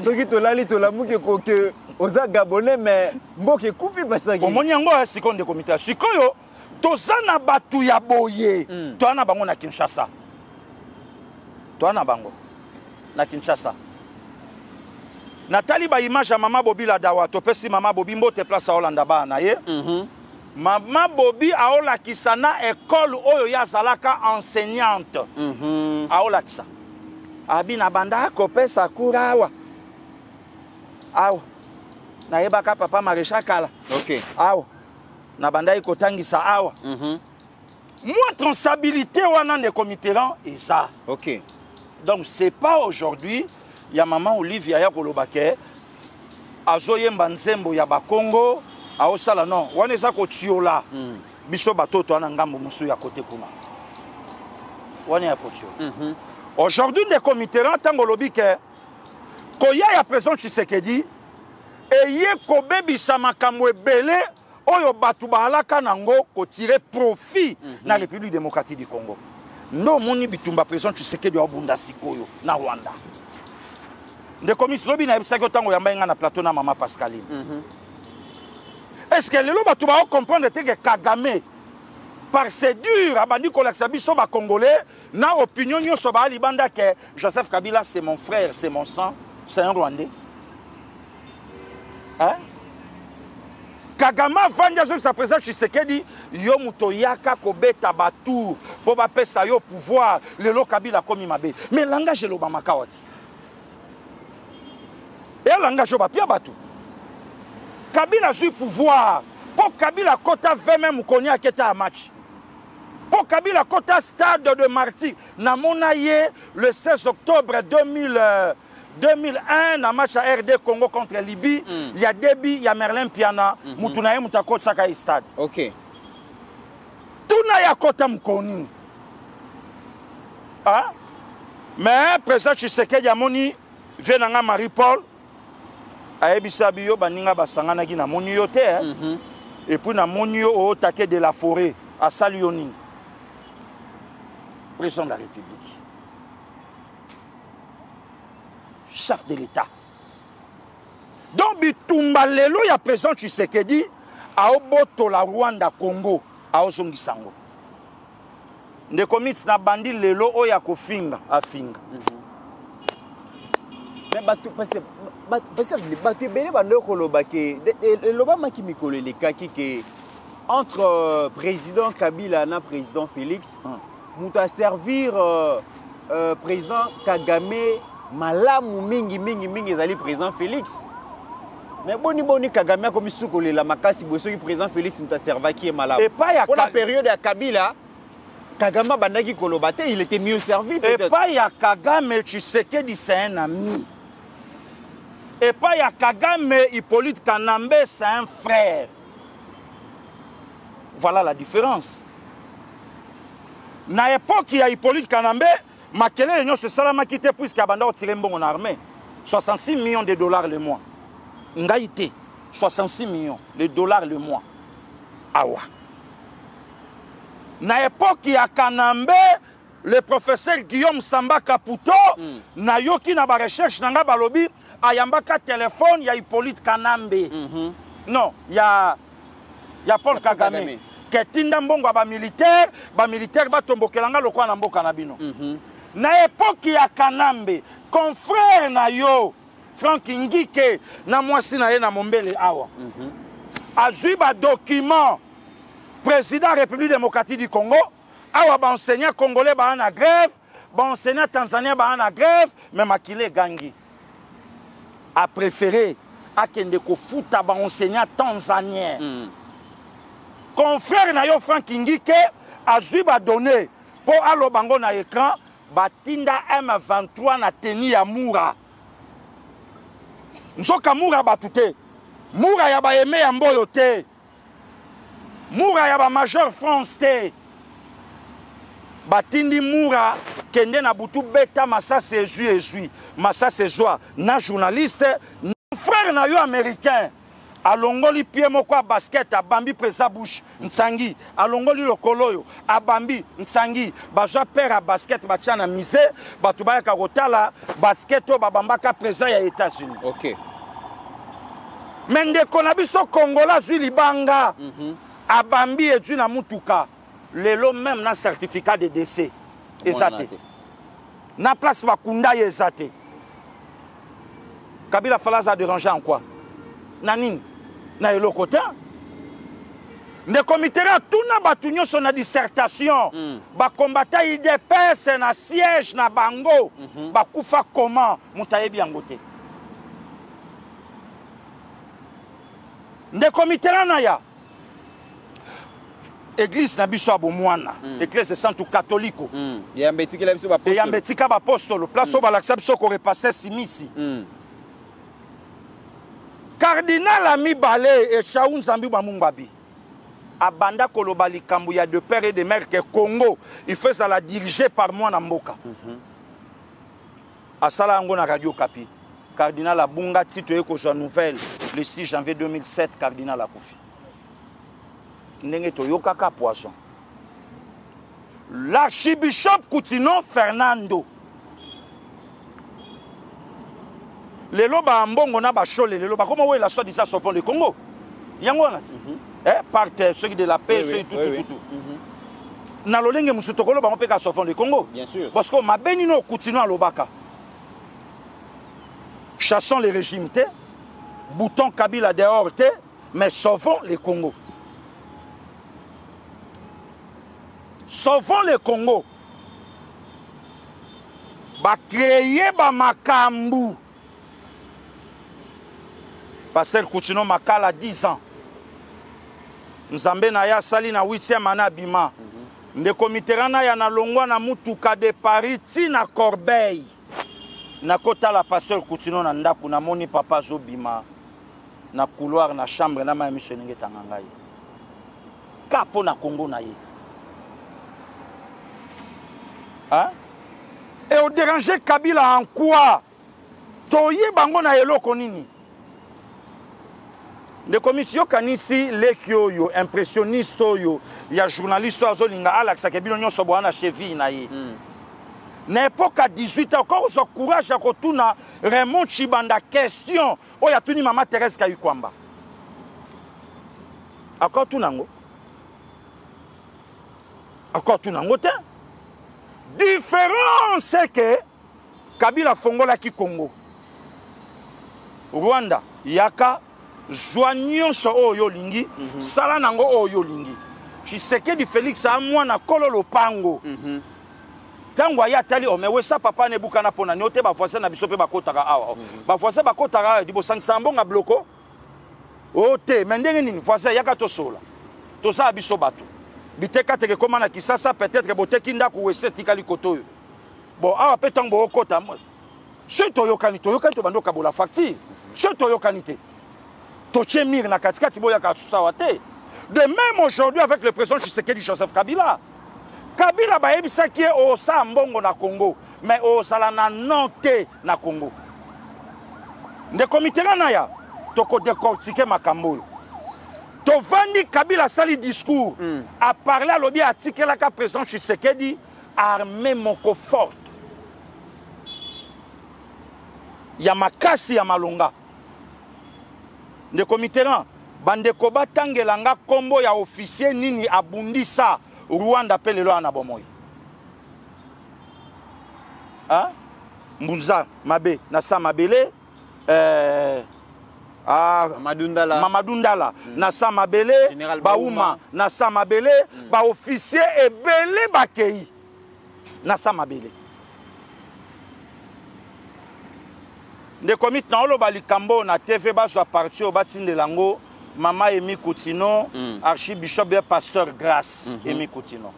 Soki to lali to lamuke ko ke oza gabonais mais mboke kufi passer gili. Omoni yango seconde comité. Sikoyo tozana batu ya boye. Toana bango na Kinshasa. Toana bango na Kinshasa. Nathalie ba image ya Mama Bobi la dawa topesi Mama Bobi mbote place Holanda ba na ye. Mama Bobi aola kisana école oyo ya zalaka enseignante. Aola kisa. Abi na banda kopesa kurawa. Awa. Na yebaka papa Maréchal Kala. OK. Awa. Na banda ikotangisa awa. Moi responsabilité wana ne committerant et ça. OK. Donc c'est pas aujourd'hui ya maman Olivia ya kolobake azoyemba nzembo ya Bakongo aosala non wana eza ko tiola biso batoto ana ngambo musu ya côté kuna wana ya potio. Aujourd'hui ne committerant tango lobike koya ya président Tshisekedi eye kobebisa makambo ebele oyo batu balaka nango ko tirer profit na République démocratique du Congo. No moni bitumba président Tshisekedi obunda sikoyo na Rwanda. Ndeko Miss Lobi na bisako tango yamba nga na plateau na Mama Pascaline. Est-ce que lelo batu ba comprendre que Kagame par cédure abandi kolaksa biso ba congolais na opinion nyonso ba libanda que Joseph Kabila c'est mon frère, c'est mon sang, c'est un Rwandais. Hein? Kagama vanja sur sa président Tshisekedi yo muto yaka kobeta batu po ba pesa yo pouvoir lelo Kabila komi mabe mais langage lo ba makawati et langage ba pia batu Kabila joue pouvoir po Kabila kota 20 même konya aketa match po Kabila kota stade de Martyr na monaye le 16 octobre 2001 na match à RD Congo contre Libye, il y a Déby, il y a Merlin Piana, Moutunaye Moutakot Saka stade. OK. Tuna ya kota mkoni. Ah? Mais président Tshisekedi amoni venanga Marie-Paul ayebisa biyo baninga basangana ki na moni yo te et puis na moni yo o take de la forêt à Salioni. président de la République, chef de l'État. Donc, bitumba lelo ya président Tshisekedi a oboto la Rwanda Congo a ozongi sango. Ndeko mitsi na bandi lelo oya kofinga afinga. Mais parce que batu bene bando koloba ke loba maki mikolo le kaki ke entre président Kabila et président Félix, nous a servir président Kagame malamu mingi ezali président Félix. Mais boni Kagame comme soukole la makasi boso ki président Félix nous a servi qui est malamu. Et pas ya pour la période de Kabila, Kagame bandaki kolobate, il était mieux servi peut-être. Et pas ya Kagame Tshisekedi c'est un ami. Et pas ya Kagame Hippolyte Kanambe c'est un frère. Voilà la différence. Na époque il y a Hippolyte Kanambe, Makele l'Union se salama quitté puisqu'il y a banda tiré en armée. 66 millions de dollars le mois. Ngaïté, 66 millions de dollars le mois. Awa. Na époque il y a Kanambe, le professeur Guillaume Samba Caputo, na yoki na ba recherche nanga balobi, ayambaka téléphone, il y a Hippolyte Kanambe. Non, il y a Paul Kagame. Ketinda mbongo ba militaire ba tombokelanga lokwa na mboka na bino. Na époque ya Kanambe, confrère na yo Frank Ngike na mwasi na ye na Mombele awa. Azui ba document président République démocratique du Congo, awa ba enseignant congolais ba en grève, ba enseignant tanzanien ba en grève, mais Makile Gangi a préféré à kende ko futa ba enseignant tanzanien. Confrère na yo Frank Ngike azui ba donné pour alo bango na écran batinda M23 na teni ya Moura. Nzoka Moura batute. Moura ya ba aimé ya mboyo te. Moura ya ba major France te. Batindi Moura kende na butu beta massa se jui massa se joie na journaliste frère na yo américain. Alongoli pied moko basket a bambi presa Bush Nsangi alongoli lokoloyo a bambi Nsangi baza père a basket batia na musée batubaya ka kotala basket o babambaka presa ya États-Unis. OK. Mende konabiso Kongola zui libanga a bambi etu na mutuka lelo même na certificat de décès ezate. Na place bakunda ezate. Kabila Falaza déranger en quoi? Nanine na elokota ne komitera tuna batu nyonso na dissertation ba combattant IDPS na siège na bango ba kufa comment mutayebi yango te ne komitera na ya église na biso abomwana église sainte catholique yambetika biso ba apostolo yambetika ba apostolo place ba laksa biso ko repasser simisi Cardinal Ami Balé et Chaoun Zambi Bamungbabi. Abanda Koloba likambu ya de père et de mère que Congo, il fait ça la diriger par moi na mboka. Asala ngo na Radio Kapi. Cardinal Abunga Tito eko joa nouvelle le 6 janvier 2007 Cardinal Akufi. Ndenge toyoka ka poisson. L'archibishop Koutino Fernando. Les loba ambongo na bachole les loba comment ouais la soit dit ça sur fond de Congo yango na par ceux de la paix ceux tout na lolenge musutokolo ba mpeka sur fond de Congo bien sûr parce que ma benino continue à lobaka chassons les régimes té bouton Kabila dehors té mais sauvons les Congo ba créer ba makambu. Pasteur Koutino Makala 10 ans. Nzambe na ya sali na 8e année bima. Ndeko Mitterrand ya na longwa na mutuka de Paris ti na Corbeil. Na kota la pasteur Koutino na ndaku na moni papa zo bima. Na couloir na chambre na ma mission nge tanganga ye. Kapo na Congo na ye. Hein? Et au déranger Kabila en quoi? Toye bango na eloko nini? de komiti yokanisi leki oyo impressionniste oyo ya journaliste oyo azolinga alakisaka bino nyonso boa na cheville na ye na époque à 18 ans encore ozo courage ya kotuna Raymond Chibanda question oyo atuni mama Thérèse Kayukwamba encore tunango te différence c'est que Kabila fongola ki Congo Rwanda yaka joignons oyo lingi sala nango oyo lingi Tshisekedi Félix a mwana kolo lopango tango aya tali o mewe sa papa ne bukana pona nyote ba voisin na biso pe bakotaka awa ba voisin bakotaka di bosangisa mbonga bloko o te mendenge nini voisin yaka to sola to sa biso bato biteka teke koma na Kisasa peut-être boteki ndako wese tikali koto bon awa pe tango okota ce toyokani to bando kabola facture ce toyokani te to chemir na katikati boya ka sawa te. De même aujourd'hui avec le président Tshisekedi Joseph Kabila ba yebisa ki o sa mbongo na Congo mais o sala na note na Congo nde komite na ya toko décortiquer makambo to vandi Kabila sali discours a parler à lobby article la ka président Tshisekedi armée moko forte ya makasi ya malonga nde komite bandeko batangelanga kombo ya officier nini abundisa Rwanda pe lelo ana bomoyi Mbunza mabe na sa mabele Mamadou Ndala na sa mabele Bauma na sa mabele ba officier ebele bakei na sa mabele nde komite na oloba likambo na TV baso parti o batinde lango Mama Emi Koutino, archibishop et pasteur Grâce Emi Koutino.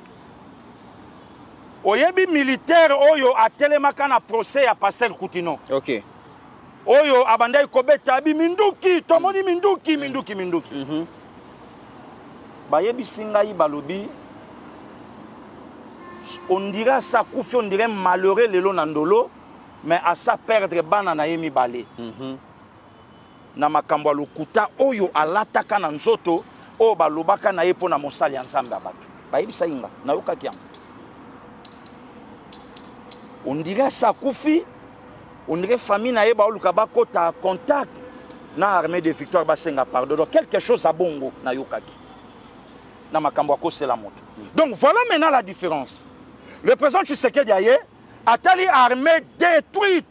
Oyebi militaire oyo atelemaka na procès à pasteur Koutino. OK. Oyo abandai kobeta abi minduki, tomoni minduki. Bayebi singai balobi. On dirait ça koufi, on dirait malheureux lelo nandolo, mais à ça perdre bana na yemi balé. Na makambo lokuta oyo alataka na nzoto o balobaka na yepo na mosali ya nzambe ya bato bayebisa inga na yokaki yango on dirait ça kufi on dirait famille na ye baoluka bakota contact na armée de victoire basenga pardon donc quelque chose à bongo na yokaki na makambo akosela moto donc voilà maintenant la différence le président Tshisekedi aye atali armée détruite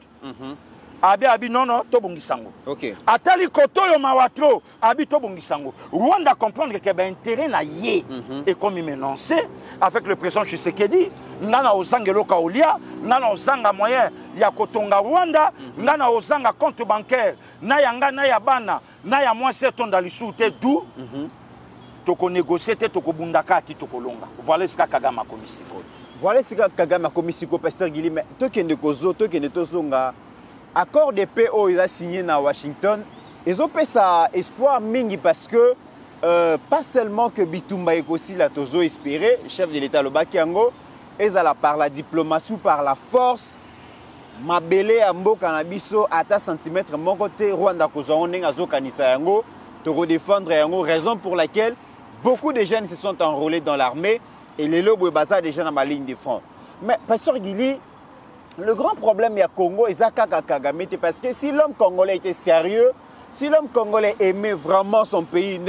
Abi non to bongisango. OK. Atali kotoyo mawatro abi to bongisango. Rwanda comprendre que ben intérêt na ye et comme il menonce avec le président Tshisekedi ngana ozangelo kaolia ngana ozanga moyen ya kotonga Rwanda ngana ozanga compte bancaire na yanga na ya bana na ya mwase tonda lisute du toko négocier te toko bundaka ti toko longa. Voilà ce que Kagame a commis. Voilà ce que Kagame a commis pasteur Gili mais to kende kozo to kende tozonga accord de paix ils ont signé à Washington. Ils ont fait ça espoir mingi parce que pas seulement que Bitumba et aussi la tozo espéré, chef de l'État le Bakiango, ils allaient par la diplomatie ou par la force. Mabele ambo kanabiso ata centimètre mon côté Rwanda kozo onenga zo kanisa yango to redéfendre yango, raison pour laquelle beaucoup de jeunes se sont enrôlés dans l'armée et les lobes bazar des jeunes à ma ligne de front. Mais pasteur Gili, le grand problème à Congo est Kagame parce que si l'homme congolais était sérieux, si l'homme congolais aimait vraiment son pays,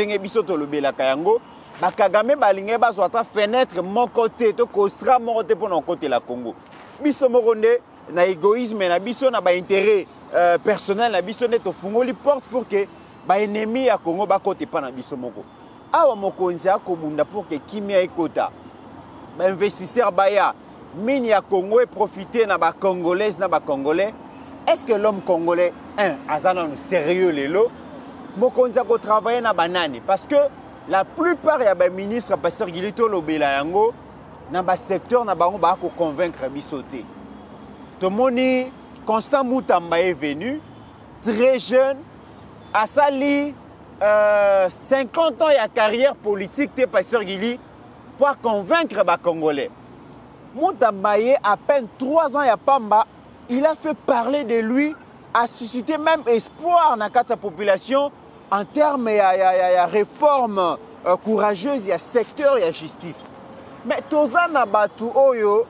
Kagame balingé bazwata fenêtre mon côté, to kostra mon côté pour notre côté la Congo. Biso moronde na égoïsme na biso na ba intérêt personnel na biso neto fungoli porte pour que ba ennemi à Congo ba côté pas na biso moko. Awa mokonzi akobunda pour que kimia ekota. Ba investisseur baya mini ya Congo et profiter na ba congolais na ba congolais. Est-ce que l'homme congolais azana sérieux lelo mokonzi ko travailler na banane parce que la plupart ya ba ministre pasteur Gilito lobela yango na ba secteur na bango ba ko convaincre bisoté. Tomoni Constant Mutamba est venu très jeune à sali 50 ans de carrière politique de pasteur Gili pour convaincre les Congolais. Moutambaye, à peine 3 ans à Pamba, il a fait parler de lui, a suscité même espoir dans la population en termes de réforme courageuse, il y a secteur, il y a justice. Mais toza na batu oyo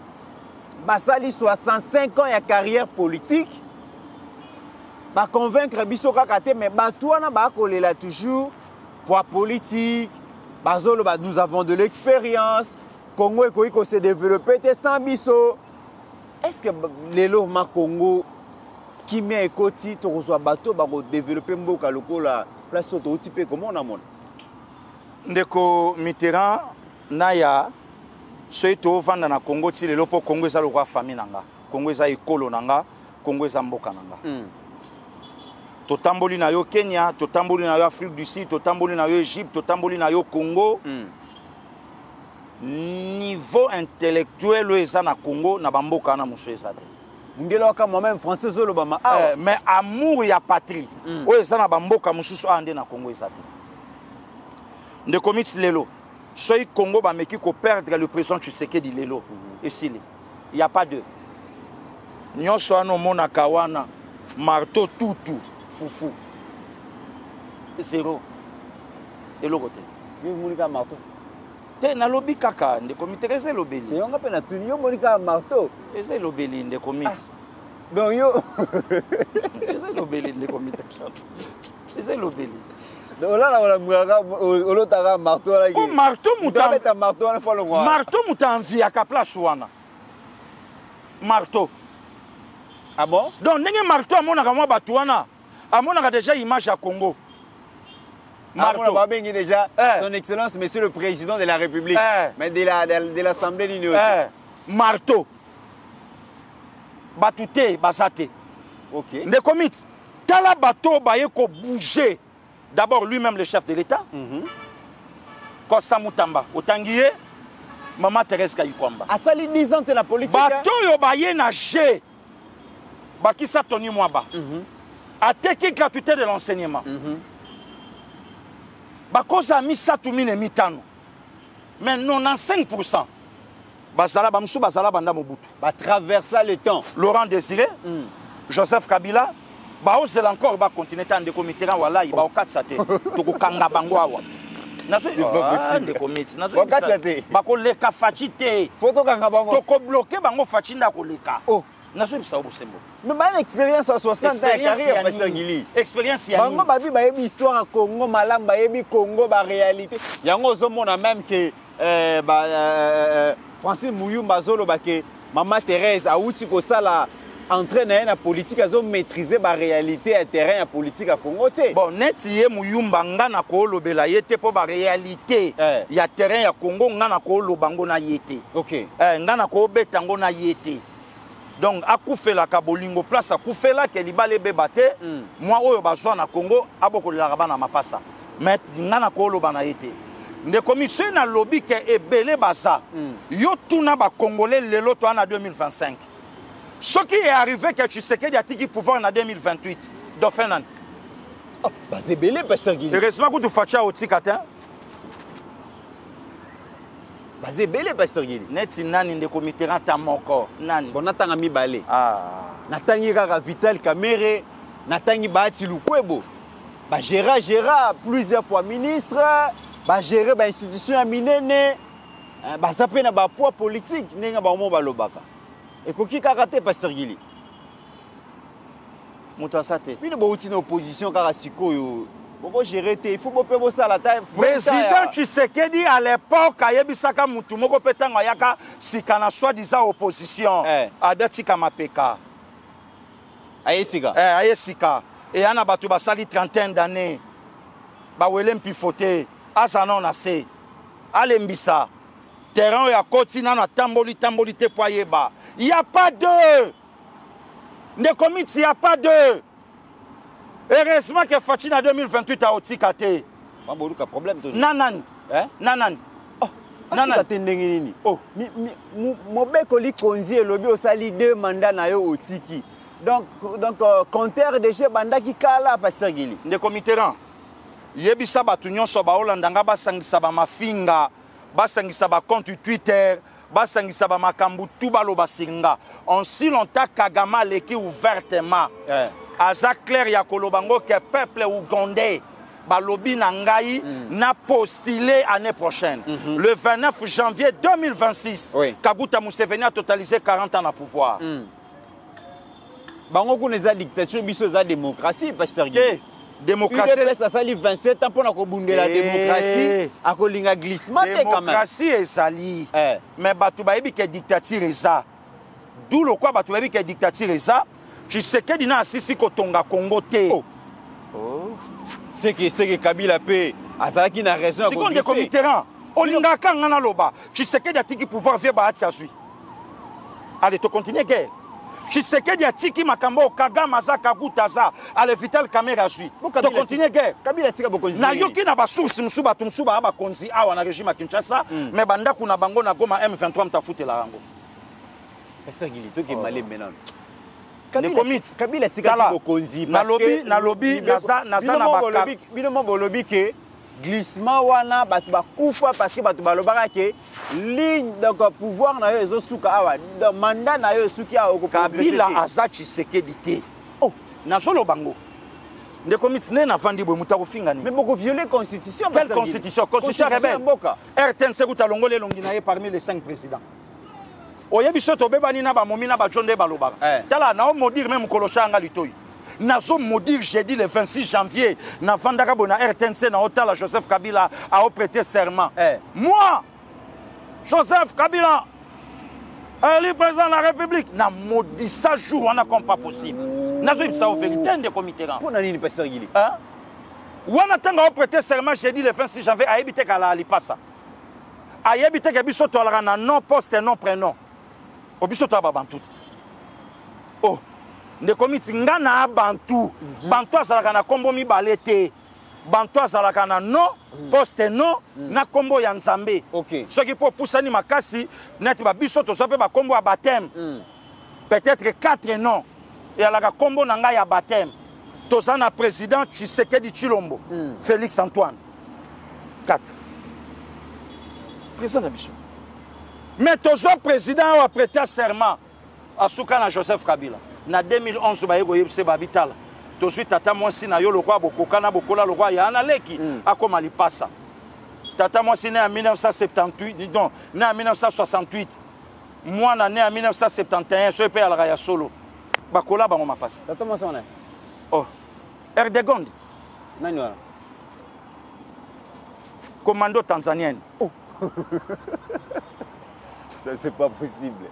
basali 65 ans ya carrière politique. Ba convaincre biso kaka te mais batu wana ba kolela toujours poids politique. Bazolo ba nous avons de l'expérience. Congo ekoki se développer te sans biso. Est-ce que lelo ma Congo qui met ekoti to reçoit bateau ba ko développer mboka lokola place to type comment on a mon ndeko Mitterrand naya soki tovanda na Congo ti lelo mpo Congo eza lokwa famille na nga, Congo eza ekolo na nga, Congo eza mboka na nga. Totamboli na yo Kenya, totamboli na yo Afrique du Sud, totamboli na yo Égypte, totamboli na yo Congo. Niveau intellectuel eza na Congo na bamboka na muso eza te. Ngelo ka moi-même français zolo bama mais amour ya patrie oyo eza na bamboka mususu ande na Congo eza te. Ndeko miti lelo soki Congo bameki ko perdre le président Tshisekedi lelo esili il n'y a pas de nyonso wana omonaka wana marteau tutu fufu zéro eloko te monika marteau te nalobi kaka ndeko miti eza elobeli yonga pe na tuni yo monika marteau eza elobeli ndeko miti donc yo eza elobeli ndeko miti eza elobeli olotaka marteau marteau muta enviaka place wana marteau. Ah bon? Donc ndenge marteau amonaka mwa bato wana amonaka déjà image ya Congo. Marteau babengi déjà son excellence monsieur le président de la République mais de l'Assemblée l'Union. Marteau bato te baza te. OK. Ndeko miti tala bato baye ko bouger. D'abord lui-même le chef de l'État. Costa Mutamba otangi ye Mama Thérèse Kayikwamba. Asali 10 ans de la politique. Bato yo baye na G. Bakisa Tony Mwaba. Ateki gratuité de l'enseignement. Bakoza misatu mine mitano. Mais 95%. Bazala bamsu bazala banda Mobutu. Ba traversa le temps. Laurent Désiré, Joseph Kabila, ba osela encore ba continuer tant de comité wala ba okatsa te. Toko kanga bango awa. Nazo ndeko miti nazo ba ko leka fatite. Photo kanga bango. Toko bloquer bango fatinda ko leka. Oh, nazo bisa obusembo. Mais ba une expérience à 60 ans de carrière Pasteur Gili. Expérience ya. Bango babi ba yebi histoire à Congo malam ba yebi Congo ba réalité. Yango ozomona même que Francis Mouyumba zolo ba ke Mama Thérèse a outi ko sala entraîner na politique azo maîtriser ba réalité à terrain à politique à Congo te. Bon neti ye Mouyumba nga na ko lobela yete po ba réalité ya terrain ya Congo nga na ko lobango na yete. OK. Nga na ko betango na yete. Donc akufela ka bolingo place akufela ke libale bebate moi oyo bazwa na Congo aboko la bana mapasa. Mais nga na ko lobana yete. Ne commission na lobby ke ebele baza. Yo tuna ba congolais lelo to en 2025. Ce qui est arrivé que Tshisekedi a tiki pouvoir en 2028. Dauphin. Oh, bah c'est belé Pasteur Gili. Heureusement que tu facha au tikata. Bah c'est belé Pasteur Gili. Neti nani de comité rata moko. Nani. Bon natanga mi balé. Natangi kaka Vital Kamerhe, natangi Bahati Lukwebo. Bah Gérard plusieurs fois ministre, bah gérer bah institution ya minene. Bah ça pe na ba poids politique nenga ba mo balobaka. Et koki karaté Pasteur Gili. Mutasate. Bino ba uti na opposition kaka sikoyo. Boko gérer te, il faut bo pe bo sala ta. Président Tshisekedi à l'époque ayebisaka mutu moko petanga yaka sikana soi-disant opposition. Abetika mapeka. Ayesika. Ayesika. Et ana batu basali 30 d'années. Ba welem pifoté. Asana na se. Alembisa. Terrain ya kotina na tamboli te poyeba. Il n'y a pas de. Ne commit, il n'y a pas de. Heureusement que Fachi en 2028 a aussi caté. Pas beaucoup de problème. Nanan. Nanan. Nanan. Oh. Mobeko li konzi et lobi osali 2 mandats na yo otiki. Donc compteur de chez banda ki kala Pasteur Gili. Ne comiteran. Yebisa batu nyonso ba Holandanga basangisa ba mafinga, basangisa ba compte Twitter. Basangisa ba makambu tubalo basinga en si longtemps Kagame leki ouvertement aza clair ya kolobango que peuple ougandais balobi na ngai na postulé année prochaine. Le 29 janvier 2026, Kaguta Museveni a totalisé 40 ans à pouvoir. Bango kuna za dictature biso za démocratie pasteur Guy. Démocratie ça sali 27 ans pour na kobundela démocratie akolinga glissement te quand même. Démocratie ezali. Mais batu bayebi ke dictature eza. D'où le quoi batu bayebi ke dictature eza. Tshisekedi na asisi kotonga Congo te. C'est que Kabila pe azalaki na raison à Seconde Mitterrand. Olinga kanga na loba. Tshisekedi atiki pouvoir vie ba ati asui. Allez, to continuer guerre. Tshisekedi atiki makambo Kagame za Kaguta za ale Vital Kamerhe asui. To continuer guerre. Kabila tika bokonzi. Na yoki na basource musuba tumsuba ba konzi awa na régime Kinshasa, mais banda kuna bango na Goma M23 mtafutela yango. Pasteur Guy to ke malé maintenant. Kabila tika bokonzi na lobby naza na baka bino mo bolobi ke glissement wana batu bakufa parce que batu balobaka ke ligne donc pouvoir na yo ezo suka awa mandat na yo suki awa ko Kabila aza Tshisekedi te. Na solo bango ndeko mitine na vandi boy mutako fingani mais beaucoup violer constitution. Quelle constitution? Constitution rebelle. RTNC kutalongole longi na ye parmi les 5 présidents. Oyebi soto bebani na ba momi na ba jonde balobaka. Tala na o modire même kolochanga litoi. Nazo modire jeudi le 26 janvier na vandaka bona RTNC na hôtel Joseph Kabila a prêté serment. Moi Joseph Kabila élu président de la République na maudissa jour on a comme pas possible. Nazo ibsa au vérité de comité rang. Pour nani pasteur Guili. Wana tanga a prêté serment jeudi le 26 janvier a ebité kala alipasa. A ebité ke biso to la na non poste non prénom. Obiso to babantu. Oh, ne komiti nga na bantu. Bantu azalaka na kombo mibale te. Bantu azalaka na non, poste non, na kombo ya Nzambe. OK. Soki po pusani makasi, net ba biso to sope ba kombo ya baptême. Peut-être 4 noms. Et alaka kombo na nga ya baptême. Tozana président Tshisekedi Tshilombo, Félix Antoine. 4. Président de biso. Mais toujours président a prêté serment à Soukana Joseph Kabila. En 2011, il Babital. Tout de suite, Tata Mwansi na yo le roi Bokokana Bokola le roi Yana Leki a comme Alipasa. Tata Mwansi né en 1978, non, né en 1968. Moi, né en 1971, je suis à la Raya Solo. Bakola Bangoma passe. Tata Mwansi on est. Oh, Erdogan. Nani wala. Commando tanzanienne. Oh. C'est pas possible.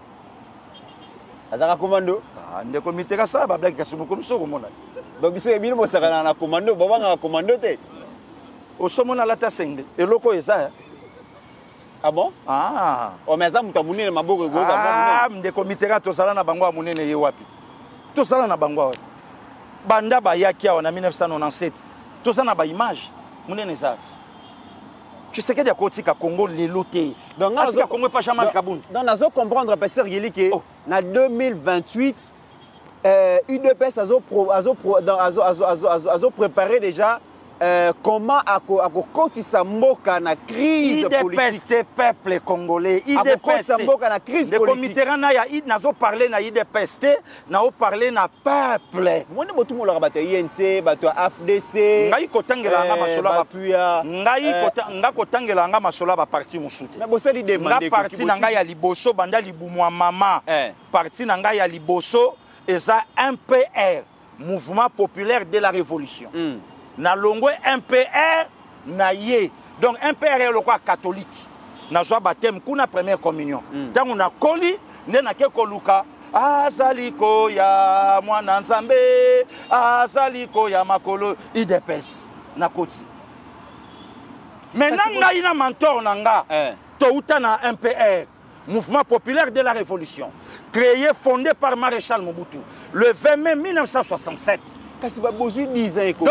Azaka commando. Ndeko miteka ça ba blague kasumu comme ça komona. Donc biso ebino mosaka na commando, babanga commando te. Osomona lata senge. Eloko eza. Ah bon? Ah. O meza mutamuni na maboko goza ba. Ndeko miteka to sala na bango amunene ye wapi. To sala na bango wapi. Banda ba yaki en 1997. To sala na ba image. Munene za. Tshisekedi akotika Congo leloté. Donc na Congo pas jamais Kabund. Donc nazo comprendre pasteur Guili que na 2028 UDPS azo préparé déjà comment akokotisa mboka na crise politique. IDPS peuple congolais. IDPS mboka na crise politique. Le comité na ya nazo parler na IDPS na o parler na peuple. Mwone botu mola bato INC, bato AFDC. Ngai kotangela nga masolo ba ngai kotangela nga masolo ba parti musuti. Na bosali demander nga parti na ngai ya liboso banda libumwa mama. Parti na ngai ya liboso eza MPR, Mouvement populaire de la Révolution. Na longwe MPR na ye. Donc MPR est le quoi catholique. Na joa baptême kuna première communion. Tango na koli nde na ke koluka azaliko ya mwana Nzambe azaliko ya makolo IDPS na koti. Maintenant nga ina mentor nanga to uta na MPR, Mouvement populaire de la Révolution, créé fondé par Maréchal Mobutu le 20 mai 1967. Donc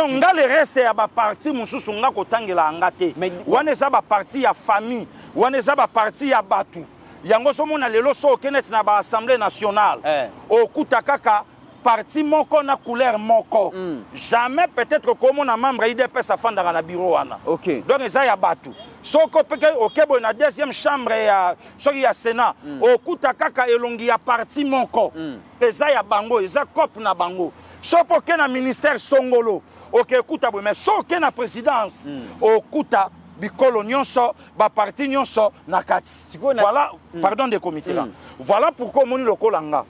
nga le reste ya ba parti mususu nga kotangela ngate. Wana eza ba parti ya famille, wana eza ba parti ya batu. Yango somona lelo so kenet na ba assemblée nationale. Okuta kaka parti moko na couleur moko. Jamais peut-être comme on a membre IDPS afandaka na bureau wana. Donc eza ya batu. Soko peke okebo na deuxième chambre ya soki ya Sénat. Okuta kaka elongi ya parti moko. Eza ya bango, eza cop na bango. Sopo ke na ministère Songolo, ok kuta boye mais soke na présidence okuta bikolo nyonso ba parti nyonso na kati voilà pardon de comité là voilà pourquoi moni lokola nga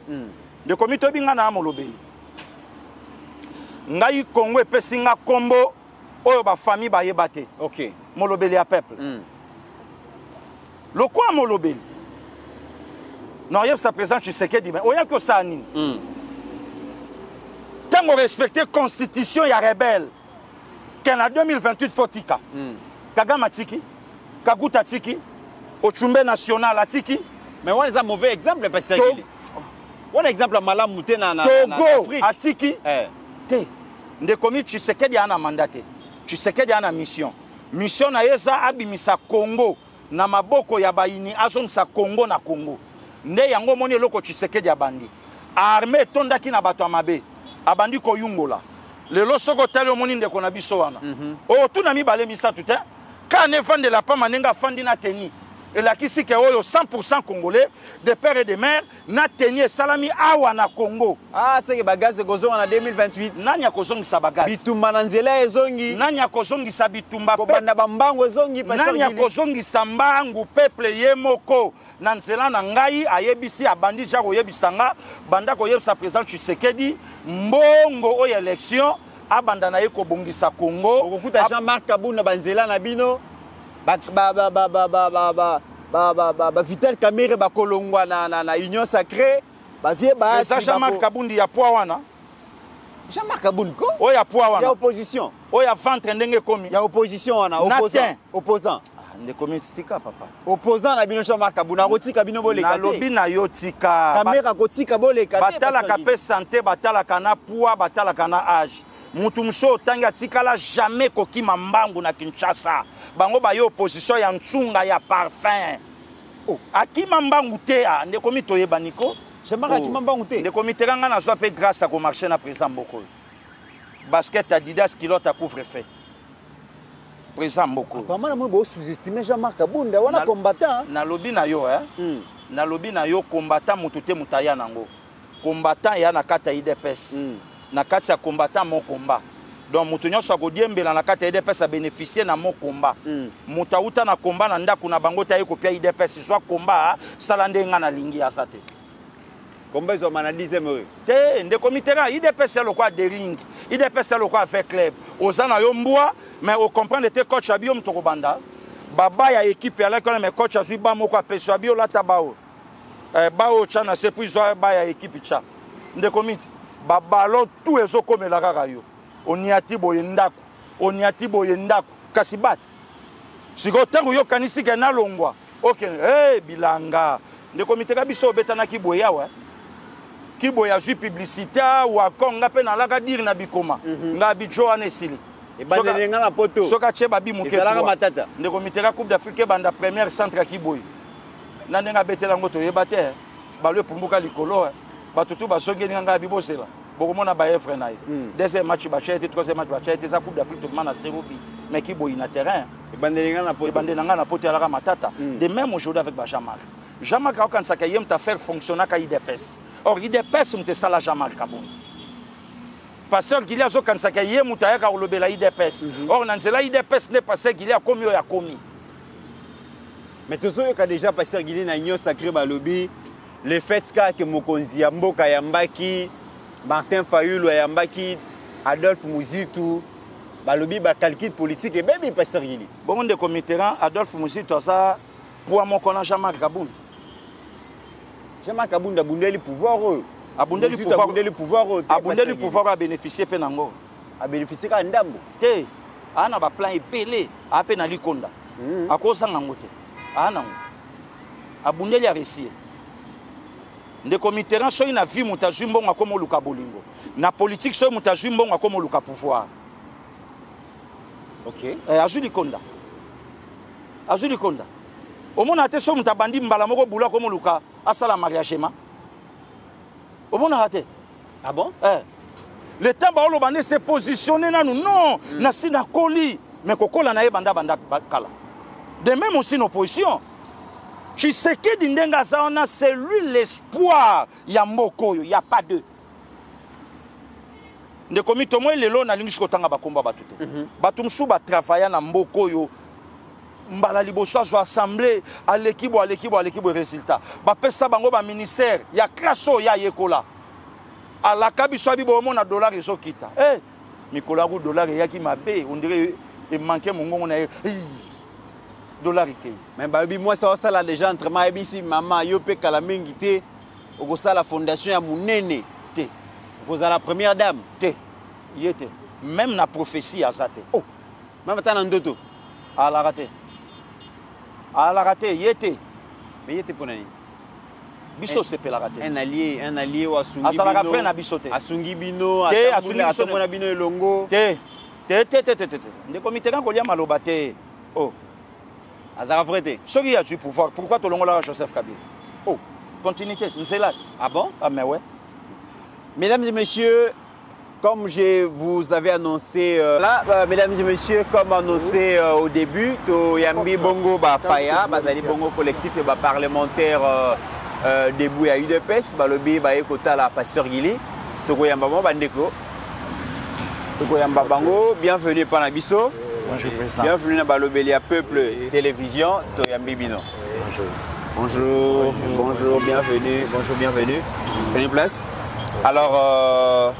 de comité binga na molobeli ngai Congo epesi nga kombo oyo ba famille ba yebate OK molobeli ya peuple lokola molobeli non yeb sa président Tshisekedi mais oya ko sa nini tango respecter constitution ya rebelle qu'en 2028 fotika Kagame tiki Kaguta tiki Ochumbe national atiki mais on est un mauvais exemple parce que on a exemple malam mouté na Togo atiki te ndekomi Tshisekedi ana mandaté Tshisekedi ana mission na yeza abimisa Congo na maboko ya baini azongisa Congo na Congo nde yango moni eloko Tshisekedi abandi armée tondaki na bato mabe abandi ko yungola lelo soko tali omoni ndeko na biso wana o tuna mibale misatu te ka ne vande la pa manenga fandi na teni elakisi ke oyo 100% congolais de père et de mère na teni salami awa na Congo c'est que bagage kozonga na 2028 nani akozongisa bagage bitumba na nzela ezongi nani akozongisa bitumba ko banda bambango ezongi nani akozongisa mbangu peuple yemoko na nzela na ngai ayebisi abandi ja koyebisanga banda koyebisa président Tshisekedi mbongo oyo élection abanda na ye kobongisa Congo okukuta Jean-Marc Kabunda banzela na bino Vital Kamerhe bakolongwa na Union Sacrée bazie ba Jean-Marc Kabundi ya poa wana Jean-Marc Kabundi ko o ya poa wana ya opposition o ya ventre ndenge komi ya opposition wana opposant ndeko tika papa opposant na bino Jean-Marc Kabundi akotika bino boleka na lobi na yo tika Kamerhe akotika boleka batalaka pe santé batalaka na poa batalaka na âge mutu mso tanga tikala jamais kokima mbangu na Kinshasa bango ba yo opposition ya ntsunga ya parfum akima mbangu te ndeko mitoyeba niko Jean-Marc akima mbangu te ndeko miteranga na zwa pe grâce à ko marcher na président Mboko basket Adidas kilote à couvre-feu président Mboko pas mal mo sous-estimer Jean-Marc Kabunda wana combattant na lobi na yo na lobi na yo combattant mutu te mutaya nango combattant ya na kata IDPS na kati ya combattant mon combat donc mutu nyonso akodiembela na kati ya IDPS a bénéficier na mon combat mutu auta na combat na ndako na bango ta ye kopia IDPS soit combat sala ndenga na lingi ya sate combat zo mana 10e heure te ndeko mitera IDPS lo kwa de ring IDPS lo kwa avec club ozana yo mbwa mais au comprendre te coach abio mtoko banda baba ya équipe ya la quand mais coach azui ba moko apesa abio la tabao bao chana se puis zo ba ya équipe cha ndeko miti babalo tout ezokomela kaka yo oniati boye ndako kasi bat siko tango yo kanisi ke na longwa okay bilanga ndeko miteka biso betana kiboye yawa kiboya ju publicité wa konga pe na laka dire na bikoma nga bijo anesili ebandele nga na poto soka cheba bi muke ezalaka matata ndeko miteka coupe d'Afrique banda première centre kiboye na ndenga betela ngoto yebate balwe pumbuka likolo batutu basongeli nga bibosela bokomona ba efre na ye deuxième match ba chete troisième match ba chete sa coupe d'Afrique tout le monde a 0 but mais kiboye na terrain ebandele nga na poto alaka matata de même aujourd'hui avec ba Jean-Marc a quand ça kayem ta faire fonctionner ka IDPS or IDPS mte sala Jean-Marc Kabunda pasteur Gilia zo quand ça kayem mutaya ka olobela IDPS or nanzela IDPS ne passer Gilia comme yo ya komi mais tozo yo ka déjà pasteur Gilia na Union Sacrée balobi le fait que mokonzi ya mboka yambaki Martin Fayulu yambaki Adolphe Muzitu balobi ba calcul politique et même pasteur Gilia bon de committerant Adolphe Muzitu ça pour mon connaissant Jean-Marc Kabunda Jean-Marc Kabunda abundeli pouvoir abundeli pouvoir a bénéficier pe nango a bénéficier ka ndambo te ana ba plan epelé a pe na likonda akosa ngangote ana abundeli a réussir ndeko mitterrand so ina vie mutajui mbongo akomo luka bolingo na politique so mutajui mbongo akomo luka pouvoir OK azui likonda omona te so mutabandi mbala moko bula komo luka asala mariage ma omona raté ah bon le temps ba olo bande se positionner nanu non na sina koli mais kokola na ye banda kala de même aussi nos positions Tshisekedi ndenga zaona c'est lui l'espoir ya mboko yo y a pas deux ndeko mito moi lelo nalingi sikotanga bakomba bato te bato mosusu batravailla na mboka oyo mbala liboso azwa assemblée aleki bo résultat bapesa bango baministère ya classe oyo ya yekola alaka biso abi bomona dollar ezokita mikolo yango dollar eyaki mabe ondire emanke mongongo na ye dollar ikei mais babi moi ça osala déjà entre ma ebisi mama yo pe kala mingi te okosala fondation ya munene te okozala première dame te ye te même na prophétie aza te mama ta na ndoto alaka te ye te mais ye te mpona nini biso sepelaka te un allié ou asungi asalaka frère na biso te asungi bino atomona bino elongo te ndeko mitterrand kolia maloba te azalaka vrai te soki ya du pouvoir pourquoi tolongolaka Joseph Kabila continuité nzela ah bon mais ouais mesdames et messieurs comme je vous avais annoncé mesdames et messieurs, comme annoncé au début, Toyambi Bongo Bapaya, Bazali Bongo collectif et parlementaire debout à UDPS, Balobi Baekota la pasteur Gili, Tokoyamba Bandeko, Tokoyamba Bango, bienvenue Panabiso, bienvenue à Balobelia Peuple Télévision, Toyambi Bino. Bonjour, bienvenue, Prenez place. Alors,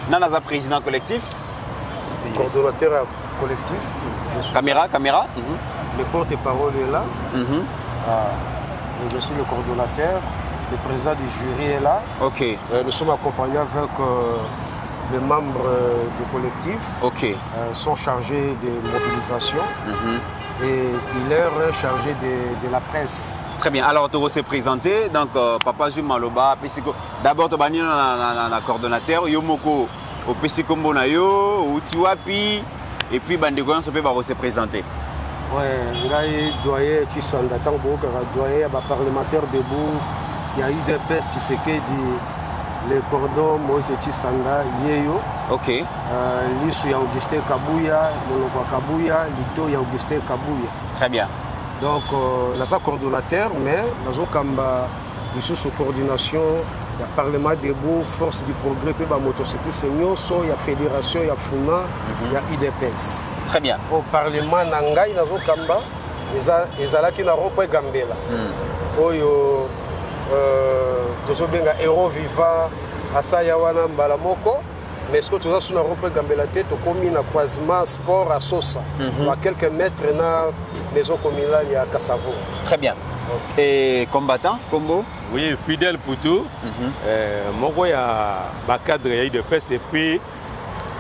Nanaza président collectif. Coordonnateur collectif. Caméra. Le porte-parole est là. Je suis le coordonnateur. Le président du jury est là. Ok. Nous sommes accompagnés avec les membres du collectif. Sont chargés de mobilisation. Et il est chargé de la presse. Très bien. Alors, tu s'est présenté. Donc, Papa Jumaloba, d'abord, tu as un coordonnateur, Yomoko, au Pesikombo Nayo, au Tiwapi, et puis Bandegoyan se peut se présenter. Oui, il y a doyen Chisanda, doyen parlementaire debout, il y a eu des pestes, tu sais que le cordon Moïse Chisanda, Yeyo. Ok. L'issue, il y a Augustin Kabouya, Molokwa Kabouya, Lito, il y a Augustin Kabouya. Très bien. Donc, là, c'est coordonnateur, mais nous avons sous coordination, il y a Parlement debout, Force du Progrès, puis la motocycliste, il y a Fédération, il y a FUNA, il y a IDPS. Très bien. Au Parlement, Nangai, nous avons qui na Ropo Gambela. Oyo, Tosobenga, Héros Viva, Asayawana, Mbalamoko. Mais ce que tu as sur la Ropo Gambela, tu as commis un croisement sport à Sosa. À quelques mètres, dans la maison communale, il y a Kassavo. Très bien. Et combattant, Combo? Oui, fidèle pour tout. Moi, il y a un cadre de presse et puis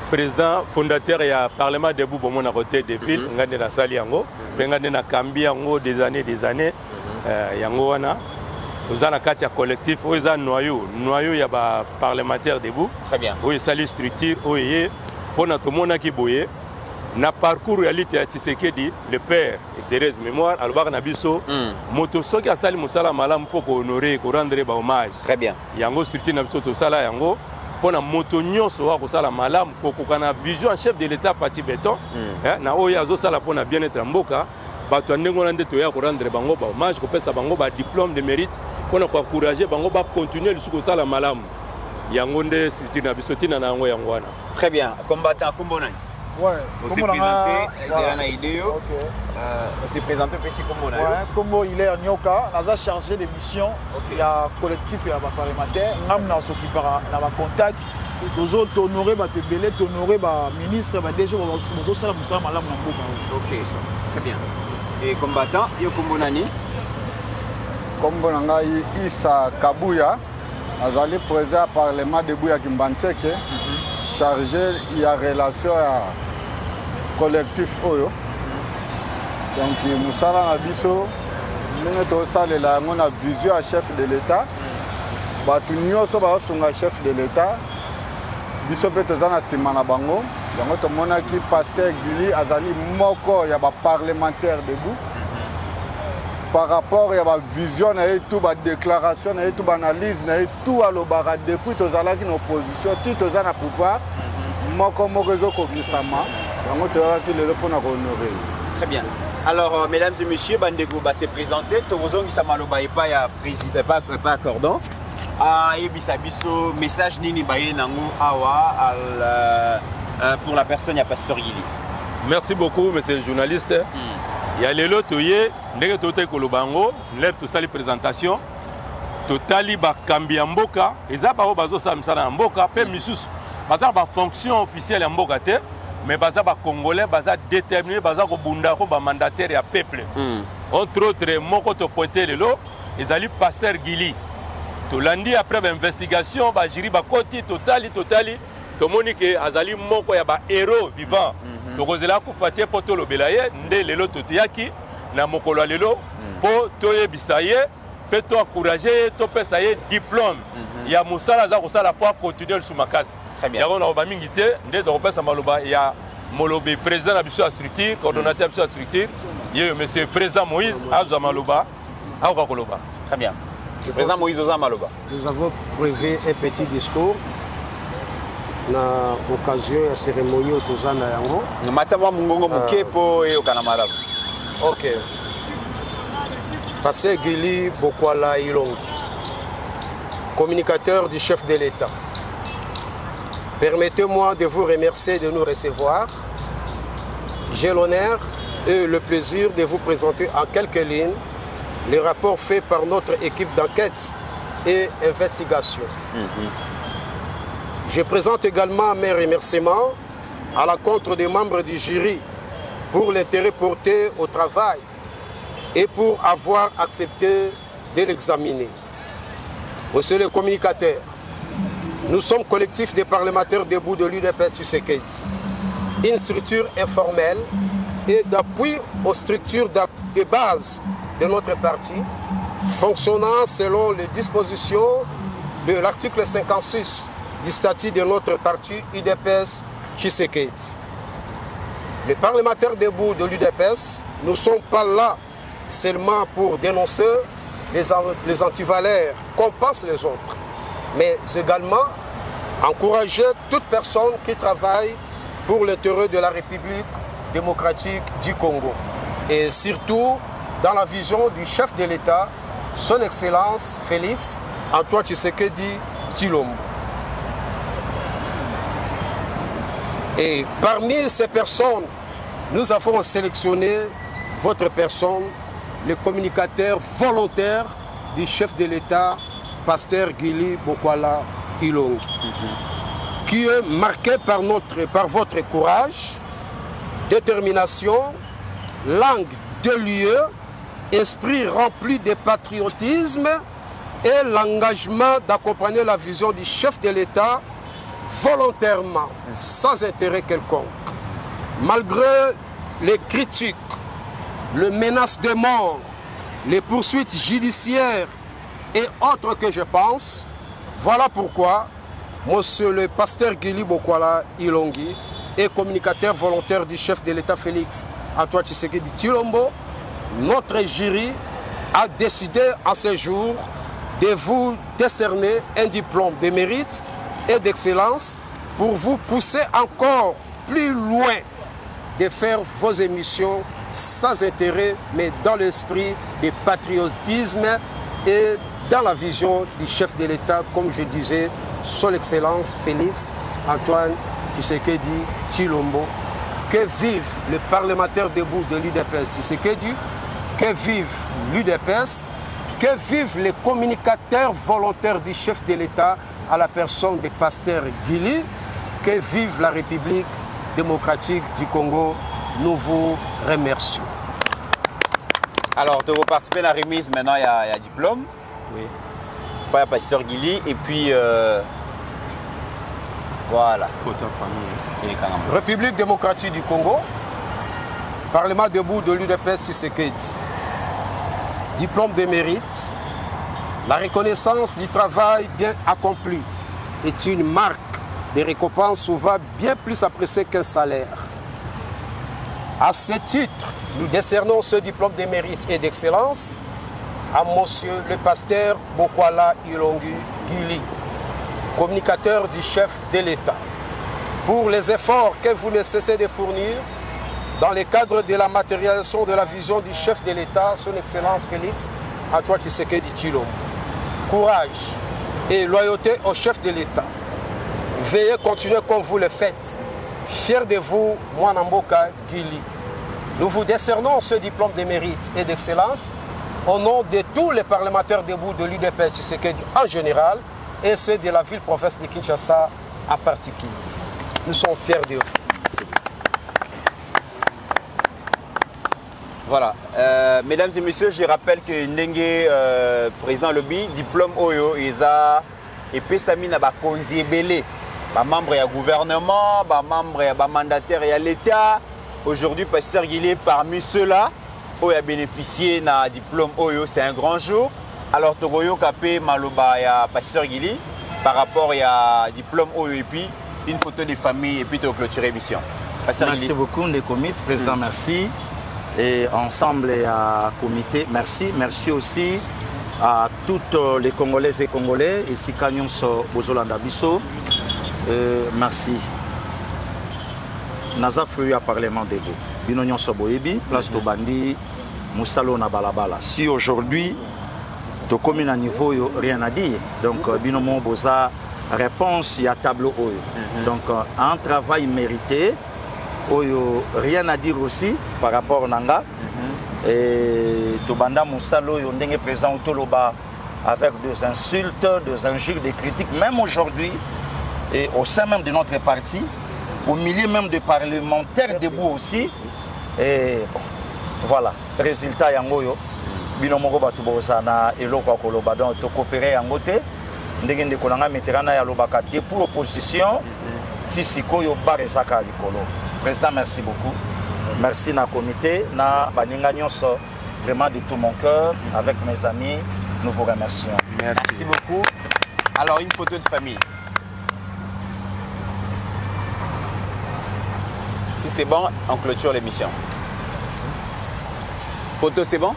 président fondateur et parlement debout pour mon côté de ville. On a la salle yango, on a na Kambi yango des années. Yango wana. Nous avons un collectif, nous avons un noyau, il y a un parlementaire debout. Très bien. Oui, c'est la structure, oui, pour tout le monde qui boye. Na parcours réalité à Tshisekedi, le père Thérèse Mémoire, Albert Nabiso, motoso qui a sali musala malam faut qu'on honorer, qu'on rendre hommage. Très bien. Yango structure Nabiso to sala yango, pour na moto nyonso wa ko sala malam ko kana vision en chef de l'état Fati Beton, na oya zo sala pour na bien-être mboka, bato ndengo na ndeto ya ko rendre bango ba hommage ko pesa bango ba diplôme de mérite, pour na encourager bango ba continuer le suko sala malam. Yango nde structure Nabiso tina na yango yango wana. Très bien. Combattant Kumbonani. Ouais, on s'est présenté, c'est la idéo. On s'est présenté aussi comme on a eu. Comme il est en Nyoka, on a chargé des missions. Il y a un collectif et un parlementaire. On a s'occupé de contact. Nous avons honoré le ministre, déjà, nous avons fait ça. Ok, très bien. Et combattant, Yokumbonani Kombonani Issa Kabouya, Azali président du Parlement de Bouya Kimbanteke, chargé de la relation collectif oyo. Donc musala na biso ndenge tosalela yango na vision ya chef de l'État. Bato nyonso bazosunga chef de l'État. Biso mpe toza na nsima na bango. Yango tomonaki pasteur Gili azali moko ya baparlementaire debout. Par rapport à la vision, à la déclaration, à l'analyse, à tout alobara depuis tozalaki na opposition, tout toza na pouvoir. Moko mokozo kogisama. Très bien. Alors, mesdames et messieurs, Bandego s'est présenté. Touzon Gisamaloba et pas président, pas cordon. ayebisa biso message nini baye nango awa pour la personne ya Pasteur Gili. Merci beaucoup monsieur le journaliste. Il y a lelo toye ndenge tote kolobango lève tout ça les présentations totali ba kambi ya mboka eza ba bazo samsana ya mboka pe misusu baza ba fonction officielle ya mboka te mais baza ba congolais baza déterminé baza ko bunda ko ba mandataire ya peuple. Entre autres moko to pointer lelo ezali Pasteur Gili. Tolandi après l'investigation ba jiri ba koti totali to monique azali moko ya ba héros vivant. Tokozela ku fatie poto lobelaye nde lelo totiaki na mokolo lelo po toye bisaye pe to encourager to pesa ye diplôme ya musala za ko sala po continuer sous makasi. Très bien. Ya on ba mingi te nde to pesa maloba ya molobe président na biso structure coordonnateur biso structure ye monsieur président Moïse azwa maloba aoka koloba. Très bien. Le président Moïse Ozamaloba. Nous avons prévu un petit discours na occasion ya cérémonie au Tozana yango. Matama mungongo mukepo e okanamara. OK. Pasteur Gili Bokwala Ilongi, communicateur du chef de l'État. Permettez-moi de vous remercier de nous recevoir. J'ai l'honneur et le plaisir de vous présenter en quelques lignes les rapports faits par notre équipe d'enquête et investigation. Je présente également mes remerciements à l'encontre des membres du jury pour l'intérêt porté au travail et pour avoir accepté de l'examiner. Monsieur le communicateur, nous sommes collectif des parlementaires debout de l'UDPS Tshisekedi, une structure informelle et d'appui aux structures de base de notre parti, fonctionnant selon les dispositions de l'article 56 du statut de notre parti UDPS Tshisekedi. Les parlementaires debout de l'UDPS ne sont pas là seulement pour dénoncer les antivaleurs qu'on pense les autres, mais également encourager toute personne qui travaille pour l'intérêt de la République démocratique du Congo. Et surtout, dans la vision du chef de l'État, son Excellence Félix Antoine Tshisekedi Tshilombo. Et parmi ces personnes, nous avons sélectionné votre personne, le communicateur volontaire du chef de l'État, Pasteur Gili Bokwala Ilongi, qui est marqué par votre courage, détermination, langue de lieu, esprit rempli de patriotisme et l'engagement d'accompagner la vision du chef de l'État volontairement, sans intérêt quelconque. Malgré les critiques, les menaces de mort, les poursuites judiciaires et autres que je pense, voilà pourquoi monsieur le Pasteur Gili Bokwala Ilongi est communicateur volontaire du chef de l'État Félix Antoine Tshisekedi Tshilombo. Notre jury a décidé en ce jour de vous décerner un diplôme de mérite et d'excellence pour vous pousser encore plus loin de faire vos émissions sans intérêt, mais dans l'esprit de patriotisme et dans la vision du chef de l'État, comme je disais, son Excellence Félix Antoine Tshisekedi Tshilombo. Que vive le parlementaire debout de l'UDPS Tshisekedi, que vive l'UDPS, que vivent les communicateurs volontaires du chef de l'État à la personne de Pasteur Gili, que vive la République démocratique du Congo. Nous vous remercions. Alors, de vous participer à la remise, maintenant, il y a un diplôme. Oui. Pas à Pasteur Gili. Et puis, voilà. République démocratique du Congo, Parlement debout de l'UDPS Tshisekedi. Diplôme de mérite. La reconnaissance du travail bien accompli est une marque de récompense souvent bien plus appréciée qu'un salaire. À ce titre, nous décernons ce diplôme de mérite et d'excellence à monsieur le Pasteur Bokwala Ilongi Gili, communicateur du chef de l'État, pour les efforts que vous ne cessez de fournir dans le cadre de la matérialisation de la vision du chef de l'État, son Excellence Félix Antoine Tshisekedi Tshilombo. Courage, et loyauté au chef de l'État. Veuillez continuer comme vous le faites. Fier de vous, Mwanamboka Gili. Nous vous décernons ce diplôme de mérite et d'excellence au nom de tous les parlementaires debout de l'UDPS Tshisekedi en général et ceux de la ville-province de Kinshasa en particulier. Nous sommes fiers de vous. Voilà. Mesdames et messieurs, je rappelle que Ndenge, président Lobby, diplôme Oyo, et Pesami na ba konzi belé, ba membre du gouvernement, ba membre, ba mandataire et l'État. Aujourd'hui, Pasteur Guilé parmi ceux-là, qui a bénéficié d'un diplôme Oyo, c'est un grand jour. Alors, Togoyo Kapé Maloba ya Pasteur Guilé par rapport à diplôme Oyo et puis une photo de famille et puis tu clôturer l'émission. Merci beaucoup, Ndekomit, président, merci. Et ensemble à comité, merci. Merci aussi à toutes les Congolaises et Congolais, ici Kanyon Bozolanda Bisso. Merci. Naza fruit à Parlement de vous. Binonyon Soboyebi, place de Bandi, Moussalo na Balabala. Si aujourd'hui, tu commune à niveau, rien à dire. Donc, Binomon Boza, réponse, il y a tableau. Donc, un travail mérité. Oyo, rien à dire aussi par rapport à Nanga. Et Tobanda Moussalo, Yondenge présent au Toloba avec des insultes, des injures, des critiques, même aujourd'hui, et au sein même de notre parti, au milieu même des parlementaires debout aussi. Et voilà, résultat Yangoyo, Binomoro Batubosa na Eloko Koloba, donc tu coopérer Yangote, Ndenge de Kolanga Meterana Yalobaka, depuis l'opposition, Tissiko Yobarezaka Likolo. Président, merci beaucoup. Merci na comité, na Baninganyos, vraiment de tout mon cœur, avec mes amis, nous vous remercions. Merci beaucoup. Alors, une photo de famille. Si c'est bon, on clôture l'émission. Photo, c'est bon?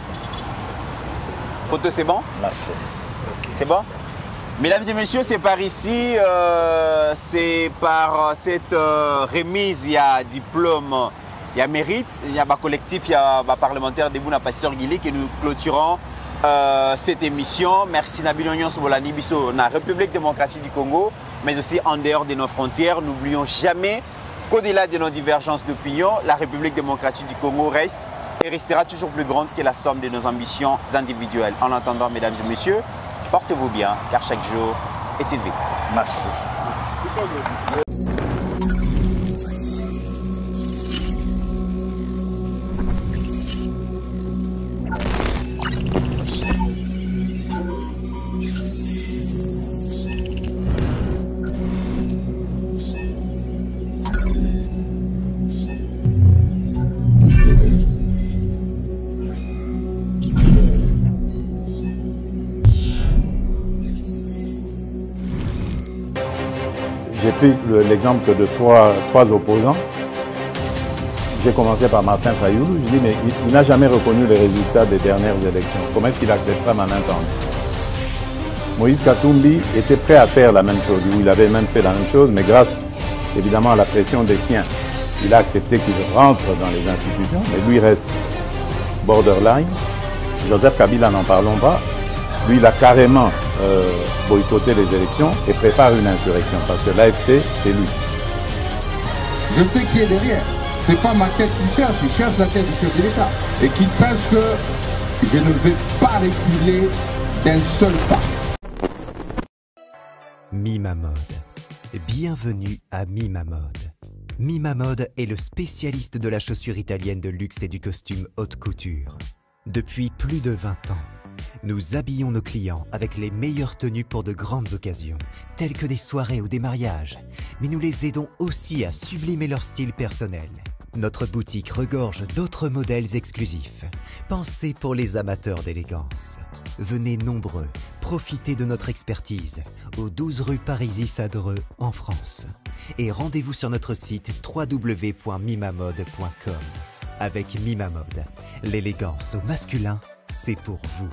Photo, c'est bon? Merci. C'est bon? Mesdames et messieurs, c'est par ici, c'est par cette remise, il y a diplôme, il y a mérite, il y a un collectif, il y a un parlementaire debout, na Pasteur Guilé, que nous clôturons cette émission. Merci Nabil Onyon Sobolani Bisso, na République démocratique du Congo, mais aussi en dehors de nos frontières. N'oublions jamais qu'au-delà de nos divergences d'opinion, la République démocratique du Congo reste et restera toujours plus grande que la somme de nos ambitions individuelles. En attendant, mesdames et messieurs, portez-vous bien, car chaque jour est une vie. Merci. J'ai pris l'exemple de trois opposants. J'ai commencé par Martin Fayoulou. Je dis, mais il n'a jamais reconnu les résultats des dernières élections. Comment est-ce qu'il acceptera ma main tendue? Moïse Katumbi était prêt à faire la même chose. Il avait même fait la même chose, mais grâce évidemment à la pression des siens, il a accepté qu'il rentre dans les institutions, mais lui reste borderline. Joseph Kabila, n'en parlons pas. Lui, il a carrément boycotté les élections et prépare une insurrection parce que l'AFC, c'est lui. Je sais qui est derrière. C'est pas ma tête qu'il cherche, il cherche la tête du chef de l'État. Et qu'il sache que je ne vais pas reculer d'un seul pas. Mimamode. Bienvenue à Mimamode. Mimamode est le spécialiste de la chaussure italienne de luxe et du costume haute couture. Depuis plus de 20 ans, nous habillons nos clients avec les meilleures tenues pour de grandes occasions, telles que des soirées ou des mariages, mais nous les aidons aussi à sublimer leur style personnel. Notre boutique regorge d'autres modèles exclusifs, pensés pour les amateurs d'élégance. Venez nombreux, profitez de notre expertise au 12 rue Parisis-Sadreux en France. Et rendez-vous sur notre site www.mimamode.com. Avec Mimamode, l'élégance au masculin, c'est pour vous.